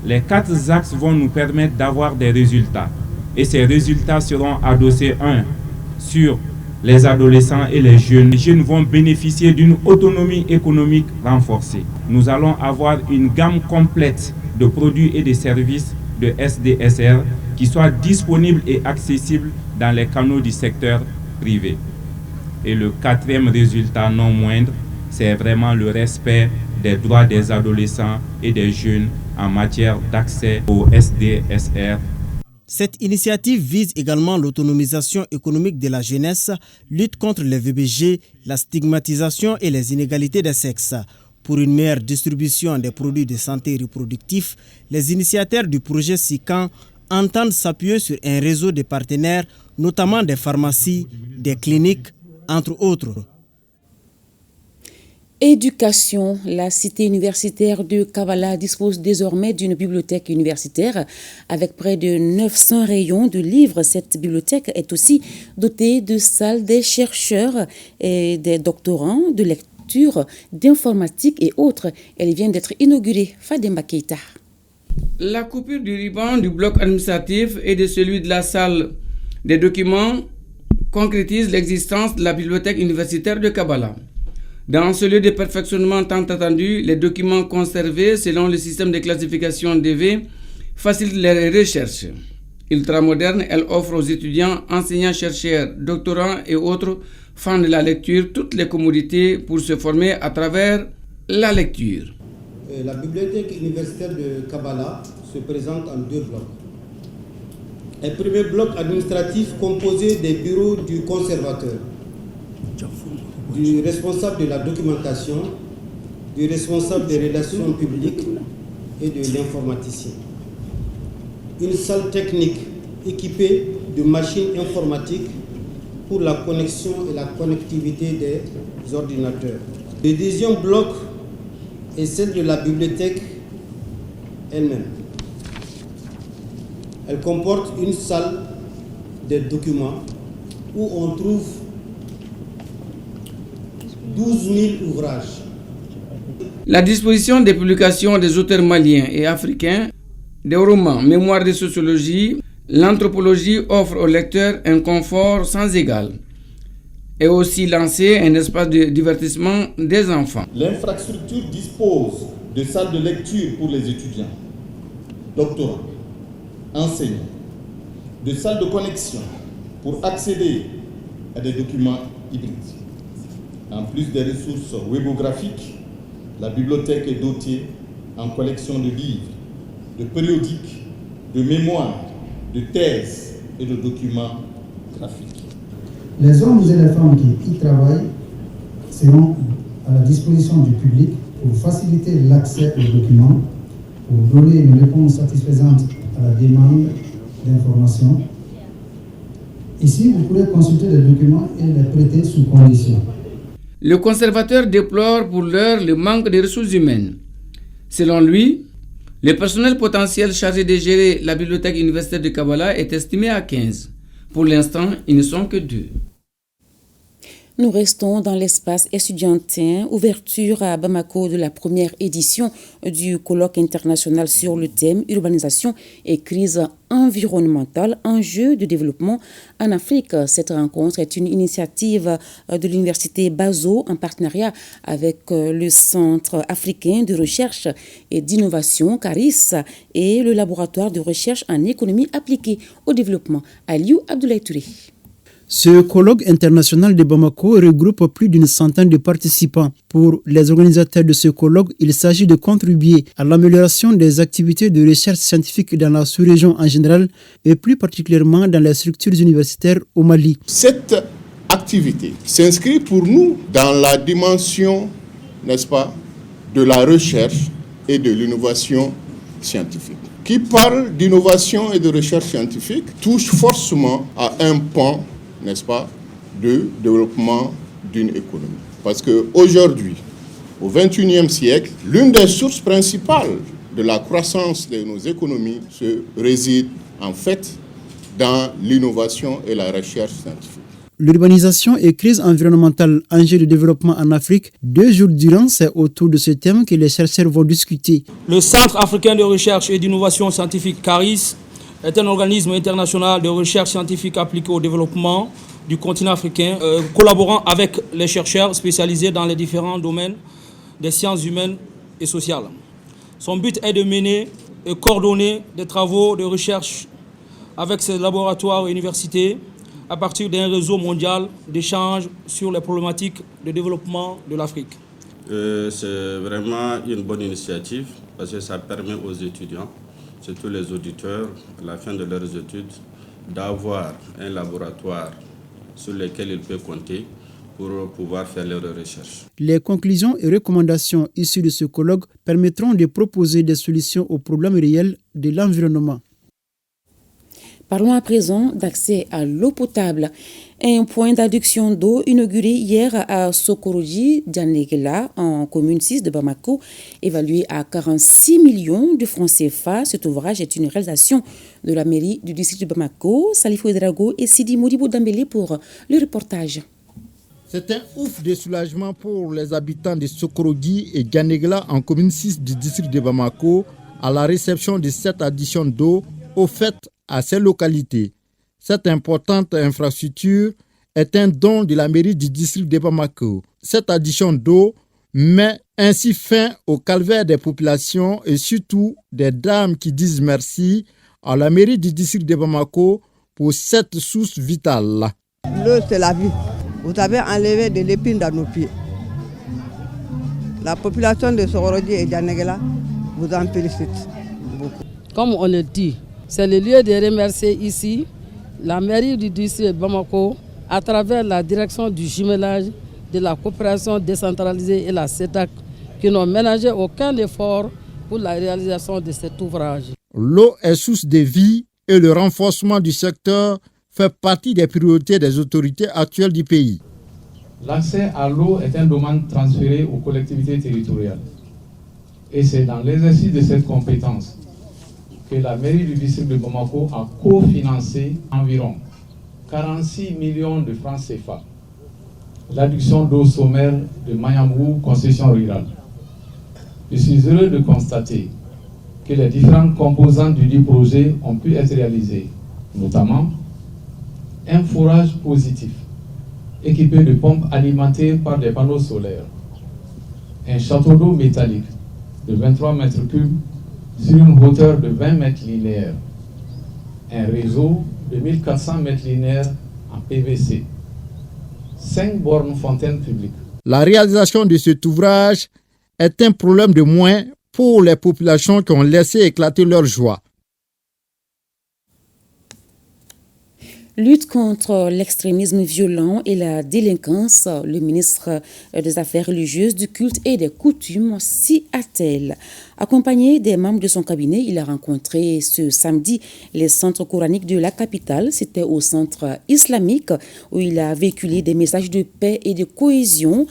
Les 4 axes vont nous permettre d'avoir des résultats. Et ces résultats seront adossés, sur les adolescents et les jeunes. Les jeunes vont bénéficier d'une autonomie économique renforcée. Nous allons avoir une gamme complète de produits et de services de SDSR qui soient disponibles et accessibles dans les canaux du secteur privé. Et le 4e résultat non moindre, c'est vraiment le respect des droits des adolescents et des jeunes en matière d'accès au SDSR. Cette initiative vise également l'autonomisation économique de la jeunesse, lutte contre les VBG, la stigmatisation et les inégalités des sexes. Pour une meilleure distribution des produits de santé reproductive, les initiateurs du projet SICAN entendent s'appuyer sur un réseau de partenaires, notamment des pharmacies, des cliniques, entre autres. Éducation. La cité universitaire de Kavala dispose désormais d'une bibliothèque universitaire avec près de 900 rayons de livres. Cette bibliothèque est aussi dotée de salles des chercheurs et des doctorants de lecture, d'informatique et autres. Elle vient d'être inaugurée. Fademba Keita. La coupure du ruban du bloc administratif et de celui de la salle des documents concrétise l'existence de la bibliothèque universitaire de Kavala. Dans ce lieu de perfectionnement tant attendu, les documents conservés selon le système de classification DV facilitent les recherches. Ultramoderne, elle offre aux étudiants, enseignants, chercheurs, doctorants et autres fans de la lecture toutes les commodités pour se former à travers la lecture. La bibliothèque universitaire de Kavala se présente en 2 blocs. Un premier bloc administratif composé des bureaux du conservateur, du responsable de la documentation, du responsable des relations publiques et de l'informaticien. Une salle technique équipée de machines informatiques pour la connexion et la connectivité des ordinateurs. Le deuxième bloc est celle de la bibliothèque elle-même. Elle comporte une salle de documents où on trouve 12 000 ouvrages. La disposition des publications des auteurs maliens et africains, des romans, mémoires de sociologie, l'anthropologie offre aux lecteurs un confort sans égal et aussi lancer un espace de divertissement des enfants. L'infrastructure dispose de salles de lecture pour les étudiants, doctorants, enseignants, de salles de connexion pour accéder à des documents hybrides. En plus des ressources webographiques, la bibliothèque est dotée en collection de livres, de périodiques, de mémoires, de thèses et de documents graphiques. Les hommes et les femmes qui y travaillent seront à la disposition du public pour faciliter l'accès aux documents, pour donner une réponse satisfaisante à la demande d'information. Ici, vous pourrez consulter les documents et les prêter sous condition. Le conservateur déplore pour l'heure le manque de ressources humaines. Selon lui, le personnel potentiel chargé de gérer la bibliothèque universitaire de Kabala est estimé à 15. Pour l'instant, ils ne sont que 2. Nous restons dans l'espace étudiantin. Ouverture à Bamako de la première édition du colloque international sur le thème urbanisation et crise environnementale, enjeux de développement en Afrique. Cette rencontre est une initiative de l'université Bazo en partenariat avec le Centre africain de recherche et d'innovation CARIS et le laboratoire de recherche en économie appliquée au développement Aliou Abdoulaye Touré. Ce colloque international de Bamako regroupe plus d'une centaine de participants. Pour les organisateurs de ce colloque, il s'agit de contribuer à l'amélioration des activités de recherche scientifique dans la sous-région en général et plus particulièrement dans les structures universitaires au Mali. Cette activité s'inscrit pour nous dans la dimension, n'est-ce pas, de la recherche et de l'innovation scientifique. Qui parle d'innovation et de recherche scientifique touche forcément à un pan, n'est-ce pas, de développement d'une économie. Parce qu'aujourd'hui, au XXIe siècle, l'une des sources principales de la croissance de nos économies réside en fait dans l'innovation et la recherche scientifique. L'urbanisation et crise environnementale, enjeux de développement en Afrique. 2 jours durant, c'est autour de ce thème que les chercheurs vont discuter. Le Centre africain de recherche et d'innovation scientifique CARIS est un organisme international de recherche scientifique appliquée au développement du continent africain, collaborant avec les chercheurs spécialisés dans les différents domaines des sciences humaines et sociales. Son but est de mener et coordonner des travaux de recherche avec ses laboratoires et universités à partir d'un réseau mondial d'échanges sur les problématiques de développement de l'Afrique. C'est vraiment une bonne initiative parce que ça permet aux étudiants, surtout les auditeurs, à la fin de leurs études, d'avoir un laboratoire sur lequel ils peuvent compter pour pouvoir faire leurs recherches. Les conclusions et recommandations issues de ce colloque permettront de proposer des solutions aux problèmes réels de l'environnement. Parlons à présent d'accès à l'eau potable. Un point d'adduction d'eau inauguré hier à Sokoroji, Dianegela, en commune 6 de Bamako, évalué à 46 millions de francs CFA. Cet ouvrage est une réalisation de la mairie du district de Bamako. Salifou Drago et Sidi Modibo Dambélé pour le reportage. C'est un ouf de soulagement pour les habitants de Sokoroji et Dianegela en commune 6 du district de Bamako à la réception de cette addition d'eau offerte à ces localités. Cette importante infrastructure est un don de la mairie du district de Bamako. Cette addition d'eau met ainsi fin au calvaire des populations et surtout des dames qui disent merci à la mairie du district de Bamako pour cette source vitale. L'eau, c'est la vie. Vous avez enlevé de l'épine dans nos pieds. La population de Sokoroji et Dianegela vous en félicite beaucoup. Comme on le dit, c'est le lieu de remercier ici la mairie du district de Bamako à travers la direction du jumelage de la coopération décentralisée et la CEDAC qui n'ont ménagé aucun effort pour la réalisation de cet ouvrage. L'eau est source de vie et le renforcement du secteur fait partie des priorités des autorités actuelles du pays. L'accès à l'eau est un domaine transféré aux collectivités territoriales. Et c'est dans l'exercice de cette compétence que la mairie du district de Bamako a cofinancé environ 46 millions de francs CFA l'adduction d'eau sommaire de Mayambou, concession rurale. Je suis heureux de constater que les différentes composantes du dit projet ont pu être réalisées, notamment un forage positif équipé de pompes alimentées par des panneaux solaires, un château d'eau métallique de 23 mètres cubes sur une hauteur de 20 mètres linéaires, un réseau de 1400 mètres linéaires en PVC, 5 bornes fontaines publiques. La réalisation de cet ouvrage est un problème de moins pour les populations qui ont laissé éclater leur joie. Lutte contre l'extrémisme violent et la délinquance, le ministre des Affaires religieuses, du culte et des coutumes s'y attelle. Accompagné des membres de son cabinet, il a rencontré ce samedi les centres coraniques de la capitale. C'était au centre islamique où il a véhiculé des messages de paix et de cohésion.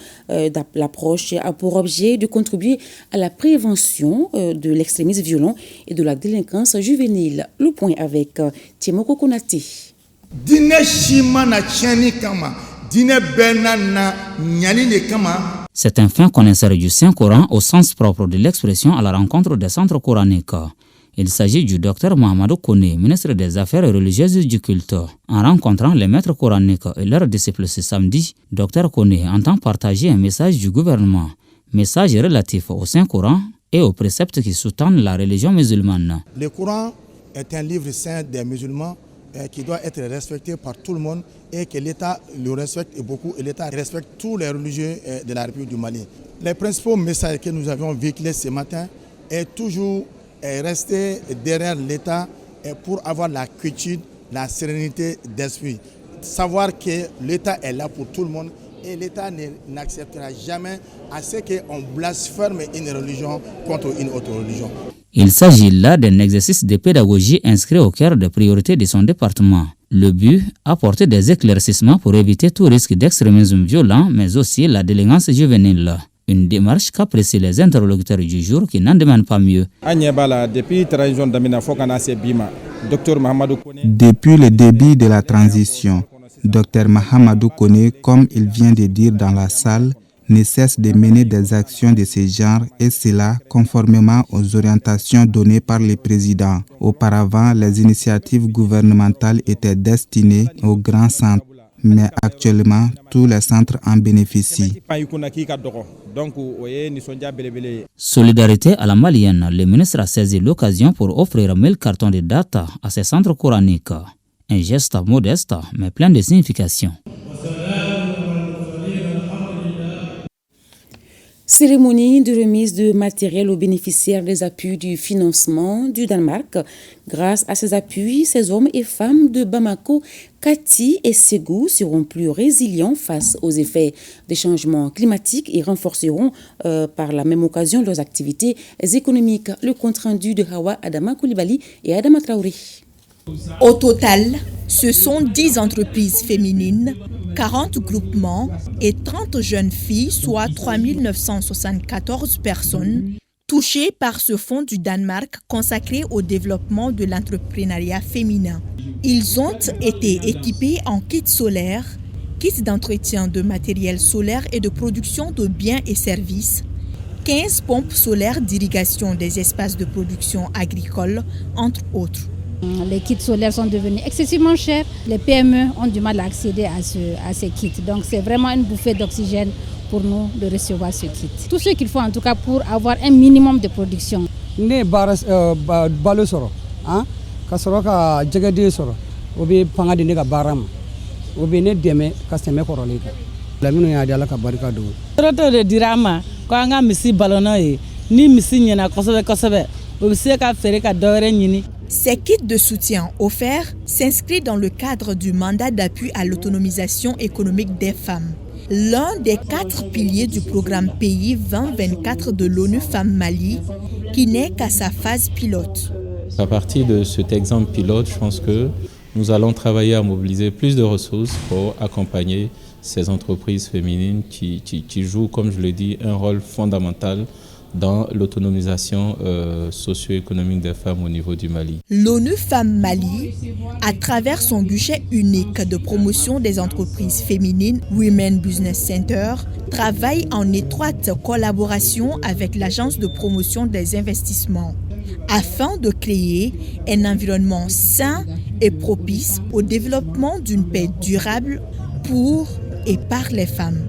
L'approche a pour objet de contribuer à la prévention de l'extrémisme violent et de la délinquance juvénile. Le point avec Tiemoko Konaté. C'est un fin connaisseur du Saint-Coran au sens propre de l'expression à la rencontre des centres coraniques. Il s'agit du docteur Mahamadou Kone, ministre des Affaires religieuses du culte. En rencontrant les maîtres coraniques et leurs disciples ce samedi, docteur Kone entend partager un message du gouvernement, message relatif au Saint-Coran et aux préceptes qui sous-tendent la religion musulmane. Le Coran est un livre saint des musulmans qui doit être respecté par tout le monde et que l'État le respecte beaucoup et l'État respecte tous les religieux de la République du Mali. Les principaux messages que nous avions véhiculés ce matin est toujours rester derrière l'État pour avoir la quiétude, la sérénité d'esprit. Savoir que l'État est là pour tout le monde et l'État n'acceptera jamais à ce qu'on blasphème une religion contre une autre religion. Il s'agit là d'un exercice de pédagogie inscrit au cœur des priorités de son département. Le but, apporter des éclaircissements pour éviter tout risque d'extrémisme violent, mais aussi la délinquance juvénile. Une démarche qu'apprécient les interlocuteurs du jour qui n'en demandent pas mieux. Depuis le début de la transition, Dr Mahamadou Kone, comme il vient de dire dans la salle, ne cesse de mener des actions de ce genre et cela conformément aux orientations données par le président. Auparavant, les initiatives gouvernementales étaient destinées aux grands centres, mais actuellement, tous les centres en bénéficient. Solidarité à la malienne, le ministre a saisi l'occasion pour offrir 1000 cartons de data à ces centres coraniques. Un geste modeste, mais plein de signification. Cérémonie de remise de matériel aux bénéficiaires des appuis du financement du Danemark. Grâce à ces appuis, ces hommes et femmes de Bamako, Kati et Ségou seront plus résilients face aux effets des changements climatiques et renforceront par la même occasion leurs activités économiques. Le compte rendu de Hawa Adama Koulibaly et Adama Traoré. Au total, ce sont 10 entreprises féminines, 40 groupements et 30 jeunes filles, soit 3974 personnes, touchées par ce fonds du Danemark consacré au développement de l'entrepreneuriat féminin. Ils ont été équipés en kits solaires, kits d'entretien de matériel solaire et de production de biens et services, 15 pompes solaires d'irrigation des espaces de production agricole, entre autres. Les kits solaires sont devenus excessivement chers. Les PME ont du mal à accéder à ces kits. Donc c'est vraiment une bouffée d'oxygène pour nous de recevoir ce kit. Tout ce qu'il faut en tout cas pour avoir un minimum de production. Ces kits de soutien offerts s'inscrivent dans le cadre du mandat d'appui à l'autonomisation économique des femmes, l'un des 4 piliers du programme Pays 2024 de l'ONU Femmes Mali, qui n'est qu'à sa phase pilote. À partir de cet exemple pilote, je pense que nous allons travailler à mobiliser plus de ressources pour accompagner ces entreprises féminines qui jouent, comme je le dis, un rôle fondamental dans l'autonomisation socio-économique des femmes au niveau du Mali. L'ONU Femmes Mali, à travers son guichet unique de promotion des entreprises féminines Women Business Center, travaille en étroite collaboration avec l'Agence de promotion des investissements afin de créer un environnement sain et propice au développement d'une paix durable pour et par les femmes.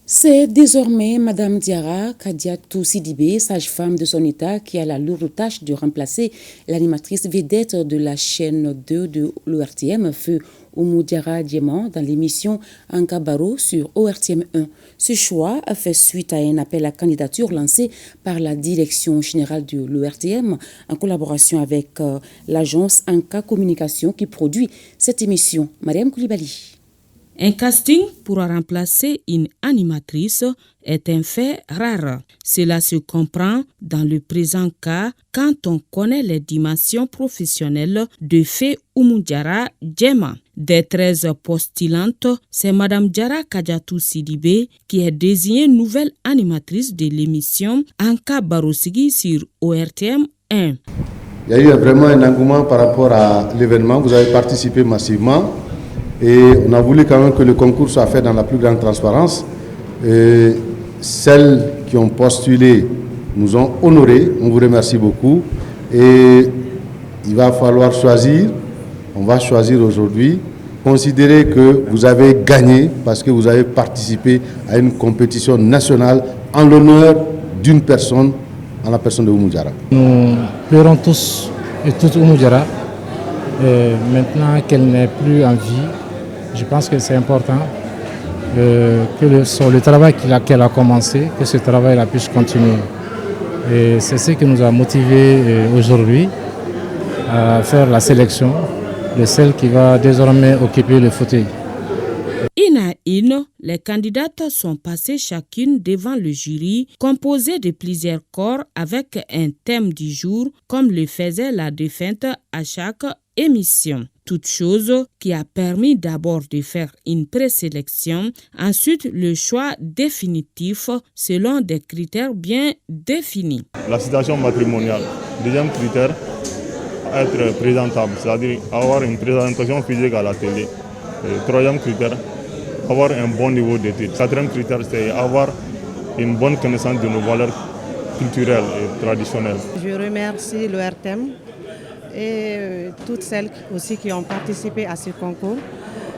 C'est désormais Madame Diarra Kadiatou Sidibé, sage-femme de son état, qui a la lourde tâche de remplacer l'animatrice vedette de la chaîne 2 de l'ORTM, Feu Oumou Diarra Diéman, dans l'émission Ankabaro sur ORTM 1. Ce choix a fait suite à un appel à candidature lancé par la direction générale de l'ORTM en collaboration avec l'agence Anka Communication qui produit cette émission. Mariam Koulibaly. Un casting pour remplacer une animatrice est un fait rare. Cela se comprend dans le présent cas quand on connaît les dimensions professionnelles de Feu Oumou Diarra Diéman. Des 13 postulantes, c'est Madame Diarra Kadiatou Sidibé qui est désignée nouvelle animatrice de l'émission Anka Barosigi sur ORTM 1. Il y a eu vraiment un engouement par rapport à l'événement. Vous avez participé massivement. Et on a voulu quand même que le concours soit fait dans la plus grande transparence. Et celles qui ont postulé nous ont honorés. On vous remercie beaucoup. Et il va falloir choisir. On va choisir aujourd'hui. Considérez que vous avez gagné parce que vous avez participé à une compétition nationale en l'honneur d'une personne, en la personne de Oumou Diarra. Nous pleurons tous et toutes Oumou Diarra. Maintenant qu'elle n'est plus en vie, je pense que c'est important que le travail qu'elle a commencé, que ce travail puisse continuer. Et c'est ce qui nous a motivés aujourd'hui à faire la sélection de celle qui va désormais occuper le fauteuil. Une à une, les candidates sont passées chacune devant le jury, composé de plusieurs corps avec un thème du jour, comme le faisait la défunte à chaque émission. Toute chose qui a permis d'abord de faire une présélection, ensuite le choix définitif selon des critères bien définis. La situation matrimoniale. Deuxième critère, être présentable, c'est-à-dire avoir une présentation physique à la télé. Troisième critère, avoir un bon niveau d'études. Quatrième critère, c'est avoir une bonne connaissance de nos valeurs culturelles et traditionnelles. Je remercie l'ORTM et toutes celles aussi qui ont participé à ce concours.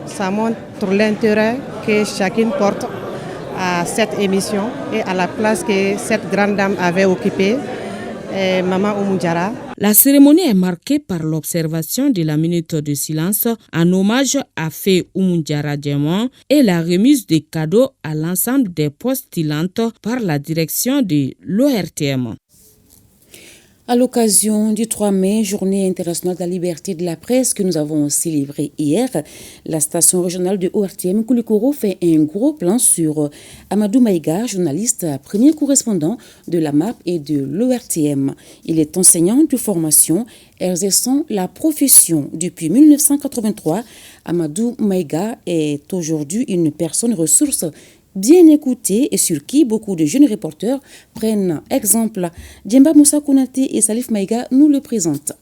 Ça montre l'intérêt que chacune porte à cette émission et à la place que cette grande dame avait occupée, Maman Oumou Diarra. La cérémonie est marquée par l'observation de la minute de silence en hommage à Feu Oumou Diarra Diéman et la remise des cadeaux à l'ensemble des postulantes par la direction de l'ORTM. À l'occasion du 3 mai, Journée internationale de la liberté de la presse que nous avons célébrée hier, la station régionale de ORTM Koulikoro fait un gros plan sur Amadou Maïga, journaliste, premier correspondant de la MAP et de l'ORTM. Il est enseignant de formation, exerçant la profession depuis 1983. Amadou Maïga est aujourd'hui une personne ressource bien écouté et sur qui beaucoup de jeunes reporters prennent exemple. Djemba Moussa Konaté et Salif Maïga nous le présentent.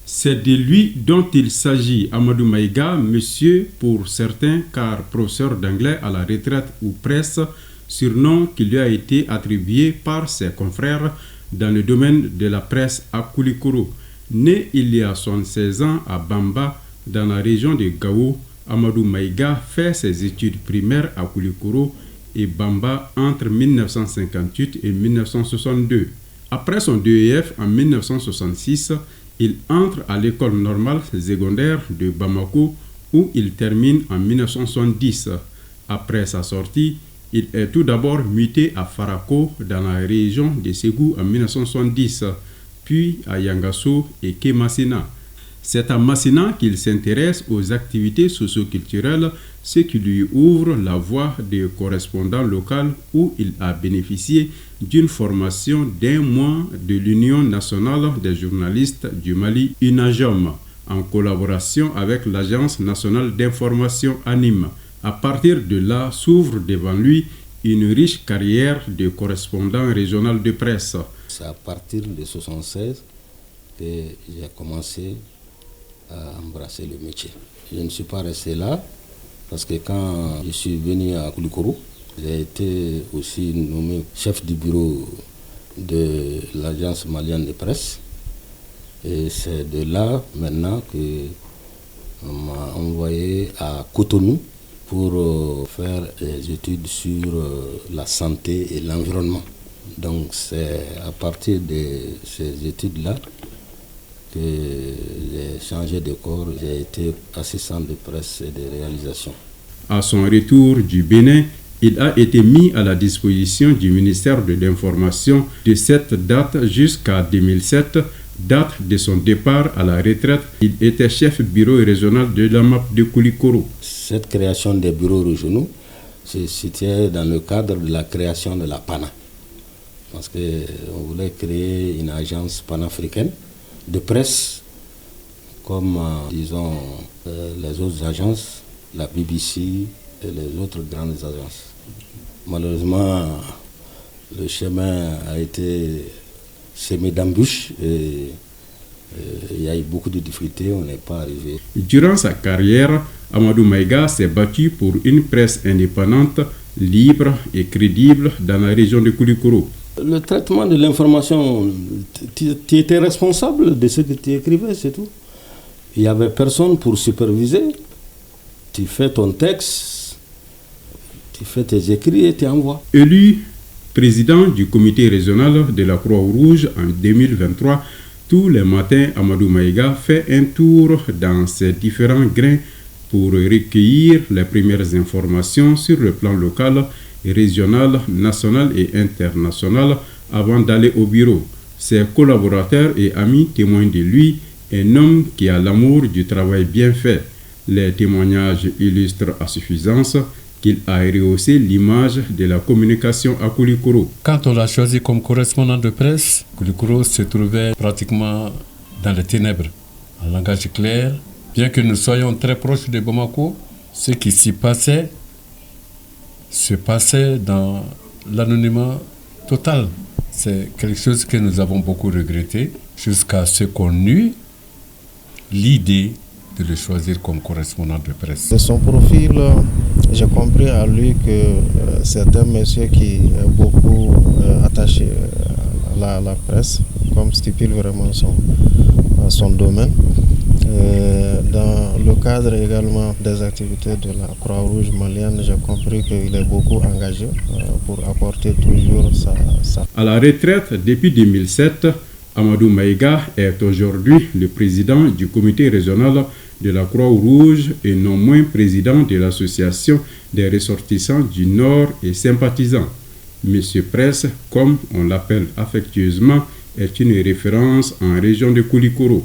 C'est de lui dont il s'agit, Amadou Maïga, monsieur pour certains, car professeur d'anglais à la retraite ou presse, surnom qui lui a été attribué par ses confrères dans le domaine de la presse à Koulikoro. Né il y a 76 ans à Bamba, dans la région de Gao, Amadou Maïga fait ses études primaires à Koulikoro et Bamba entre 1958 et 1962. Après son DEF en 1966, il entre à l'école normale secondaire de Bamako où il termine en 1970. Après sa sortie, il est tout d'abord muté à Farako dans la région de Ségou en 1970, puis à Yangasso et Kemasina. C'est à Massina qu'il s'intéresse aux activités socio-culturelles, ce qui lui ouvre la voie de correspondant local où il a bénéficié d'une formation d'1 mois de l'Union nationale des journalistes du Mali, UNAJOM, en collaboration avec l'Agence nationale d'information ANIM. À partir de là, s'ouvre devant lui une riche carrière de correspondant régional de presse. C'est à partir de 1976 que j'ai commencé à embrasser le métier. Je ne suis pas resté là parce que quand je suis venu à Koulikoro, j'ai été aussi nommé chef du bureau de l'agence malienne de presse. Et c'est de là maintenant qu'on m'a envoyé à Cotonou pour faire des études sur la santé et l'environnement. Donc c'est à partir de ces études-là que j'ai changé de corps. J'ai été assistant de presse et de réalisation. À son retour du Bénin, il a été mis à la disposition du ministère de l'Information de cette date jusqu'à 2007, date de son départ à la retraite. Il était chef bureau régional de la MAP de Koulikoro. Cette création des bureaux régionaux se situait dans le cadre de la création de la PANA. Parce qu'on voulait créer une agence panafricaine de presse comme, disons, les autres agences, la BBC et les autres grandes agences. Malheureusement, le chemin a été semé d'embûches et il y a eu beaucoup de difficultés, on n'est pas arrivé. Durant sa carrière, Amadou Maïga s'est battu pour une presse indépendante, libre et crédible dans la région de Koulikoro. Le traitement de l'information, tu étais responsable de ce que tu écrivais, c'est tout. Il n'y avait personne pour superviser. Tu fais ton texte, tu fais tes écrits et tu envoies. Élu président du comité régional de la Croix-Rouge en 2023, tous les matins, Amadou Maïga fait un tour dans ses différents grains pour recueillir les premières informations sur le plan local, régional, national et international avant d'aller au bureau. Ses collaborateurs et amis témoignent de lui, un homme qui a l'amour du travail bien fait. Les témoignages illustrent à suffisance qu'il a rehaussé l'image de la communication à Koulikoro. Quand on l'a choisi comme correspondant de presse, Koulikoro se trouvait pratiquement dans les ténèbres. En langage clair, bien que nous soyons très proches de Bamako, ce qui s'y passait se passait dans l'anonymat total. C'est quelque chose que nous avons beaucoup regretté jusqu'à ce qu'on eut l'idée de le choisir comme correspondant de presse. De son profil, j'ai compris à lui que c'est un monsieur qui est beaucoup attaché à la presse, comme stipule vraiment son domaine. Dans le cadre également des activités de la Croix-Rouge malienne, j'ai compris qu'il est beaucoup engagé pour apporter toujours sa... À la retraite depuis 2007, Amadou Maïga est aujourd'hui le président du comité régional de la Croix-Rouge et non moins président de l'association des ressortissants du Nord et sympathisants. Monsieur Presse, comme on l'appelle affectueusement, est une référence en région de Koulikoro.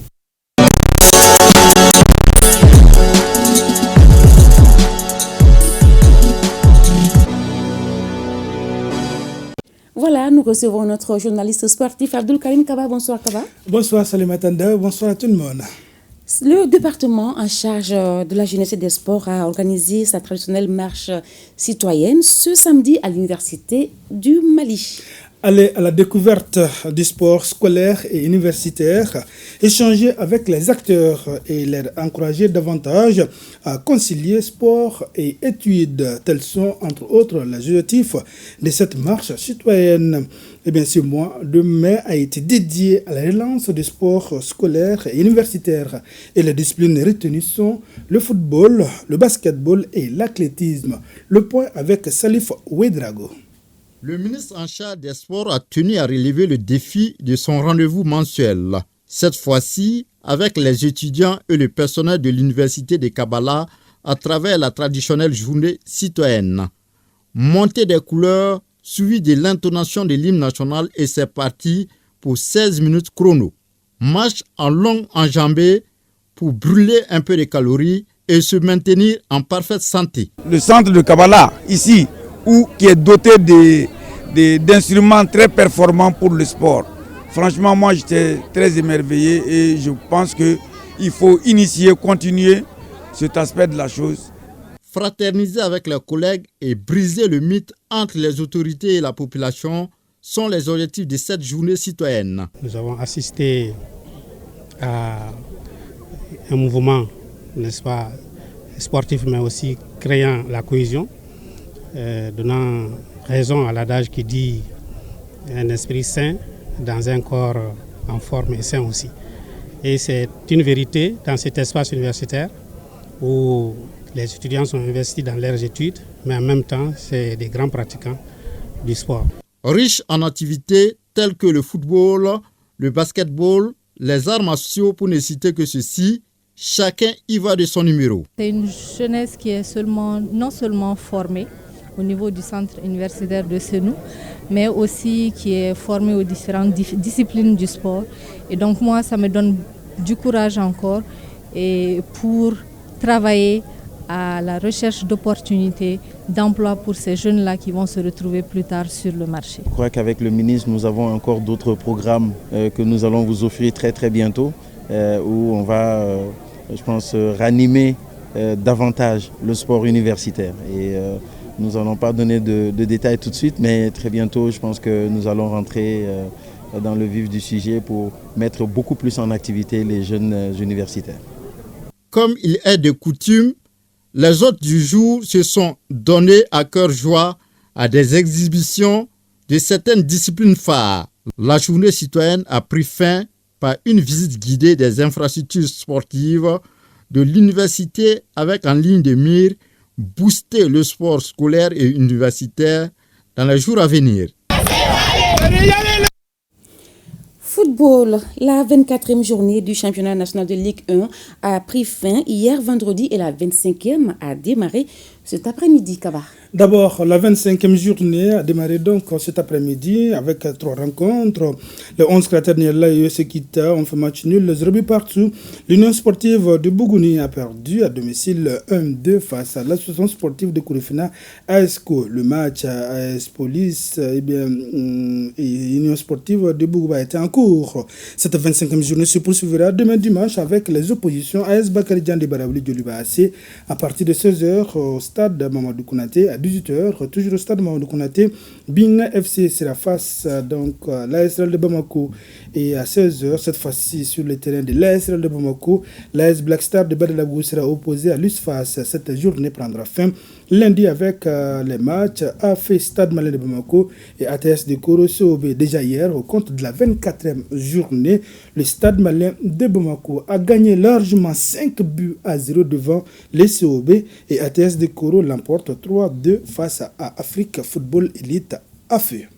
Voilà, nous recevons notre journaliste sportif Abdul Karim Kaba. Bonsoir Kaba. Bonsoir Salimatanda, bonsoir à tout le monde. Le département en charge de la jeunesse et des sports a organisé sa traditionnelle marche citoyenne ce samedi à l'université du Mali. Aller à la découverte du sport scolaire et universitaire, échanger avec les acteurs et les encourager davantage à concilier sport et études. Tels sont entre autres les objectifs de cette marche citoyenne. Et bien ce mois de mai a été dédié à la relance du sport scolaire et universitaire. Et les disciplines retenues sont le football, le basketball et l'athlétisme. Le point avec Salif Ouedrago. Le ministre en charge des sports a tenu à relever le défi de son rendez-vous mensuel. Cette fois-ci, avec les étudiants et le personnel de l'université de Kabbalah à travers la traditionnelle journée citoyenne. Montée des couleurs, suivi de l'intonation de l'hymne national et c'est parti pour 16 minutes chrono. Marche en longue enjambée pour brûler un peu de calories et se maintenir en parfaite santé. Le centre de Kabbalah, ici, qui est doté d'instruments très performants pour le sport. Franchement, moi j'étais très émerveillé et je pense qu'il faut initier, continuer cet aspect de la chose. fraterniser avec leurs collègues et briser le mythe entre les autorités et la population sont les objectifs de cette journée citoyenne. Nous avons assisté à un mouvement, n'est-ce pas, sportif, mais aussi créant la cohésion, donnant raison à l'adage qui dit un esprit sain dans un corps en forme et sain aussi. Et c'est une vérité dans cet espace universitaire où les étudiants sont investis dans leurs études, mais en même temps, c'est des grands pratiquants du sport. Riches en activités telles que le football, le basketball, les arts martiaux, pour ne citer que ceci, chacun y va de son numéro. C'est une jeunesse qui est non seulement formée au niveau du centre universitaire de Senou, mais aussi qui est formée aux différentes disciplines du sport. Et donc moi, ça me donne du courage encore et pour travailler à la recherche d'opportunités d'emploi pour ces jeunes-là qui vont se retrouver plus tard sur le marché. Je crois qu'avec le ministre, nous avons encore d'autres programmes que nous allons vous offrir très très bientôt, où on va, je pense, ranimer davantage le sport universitaire. Et nous n'allons pas donner de détails tout de suite, mais très bientôt, je pense que nous allons rentrer dans le vif du sujet pour mettre beaucoup plus en activité les jeunes universitaires. Comme il est de coutume, les hôtes du jour se sont donnés à cœur joie à des exhibitions de certaines disciplines phares. La journée citoyenne a pris fin par une visite guidée des infrastructures sportives de l'université avec en ligne de mire booster le sport scolaire et universitaire dans les jours à venir. Football, la 24e journée du championnat national de Ligue 1 a pris fin hier vendredi et la 25e a démarré cet après-midi, Kaba. D'abord, la 25e journée a démarré donc cet après-midi avec 3 rencontres. Le 11 Craternella et ES Kita ont fait match nul, 0 but partout. L'Union sportive de Bougouni a perdu à domicile 1-2 face à l'association sportive de Kourifina ASCO. Le match à AS Police et Union sportive de Bougouba était en cours. Cette 25e journée se poursuivra demain dimanche avec les oppositions AS Bakary Dian de Baraouli de l'UBAC à partir de 16h au stade Mamadou Kounaté. À 18h, toujours au stade Mamadou Kounaté, Binga FC sera face donc à l'ASRL de Bamako. Et à 16h, cette fois-ci sur le terrain de l'ASRL de Bamako, l'AS Black Star de Badalabou sera opposé à l'USFAS. Cette journée prendra fin lundi avec les matchs AFE Stade Malien de Bamako et ATS de Koro COB. Déjà hier, au compte de la 24e journée, le Stade Malien de Bamako a gagné largement 5-0 devant les COB et ATS de Koro l'emporte 3-2 face à Afrique Football Elite AFE.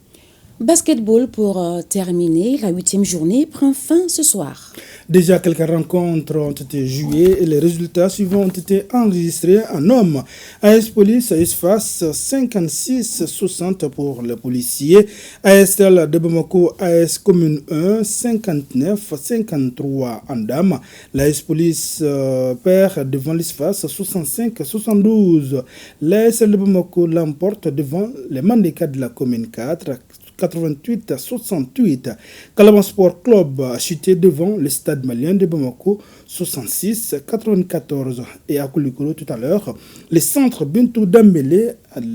Basketball pour terminer, la 8e journée prend fin ce soir. Déjà, quelques rencontres ont été jouées et les résultats suivants ont été enregistrés en hommes. AS Police, AS Face, 56-60 pour les policiers. ASL de Bamako, AS Commune 1, 59-53 en dames. L'AS Police perd devant l'ISFAS, 65-72. L'ASL de Bamako l'emporte devant les Mandeka de la Commune 4, 88-68. Calaban Sport Club a chuté devant le Stade Malien de Bamako, 66-94. Et à Koulikoro tout à l'heure, le centre Bintou Dambélé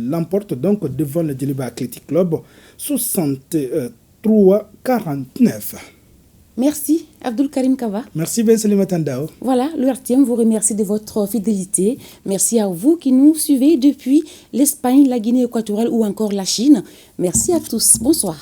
l'emporte donc devant le Djeliba Athletic Club, 63-49. Merci Abdul Karim Kaba. Merci Ben Salim Atandao. Voilà, le RTM vous remercie de votre fidélité. Merci à vous qui nous suivez depuis l'Espagne, la Guinée équatoriale ou encore la Chine. Merci à tous. Bonsoir.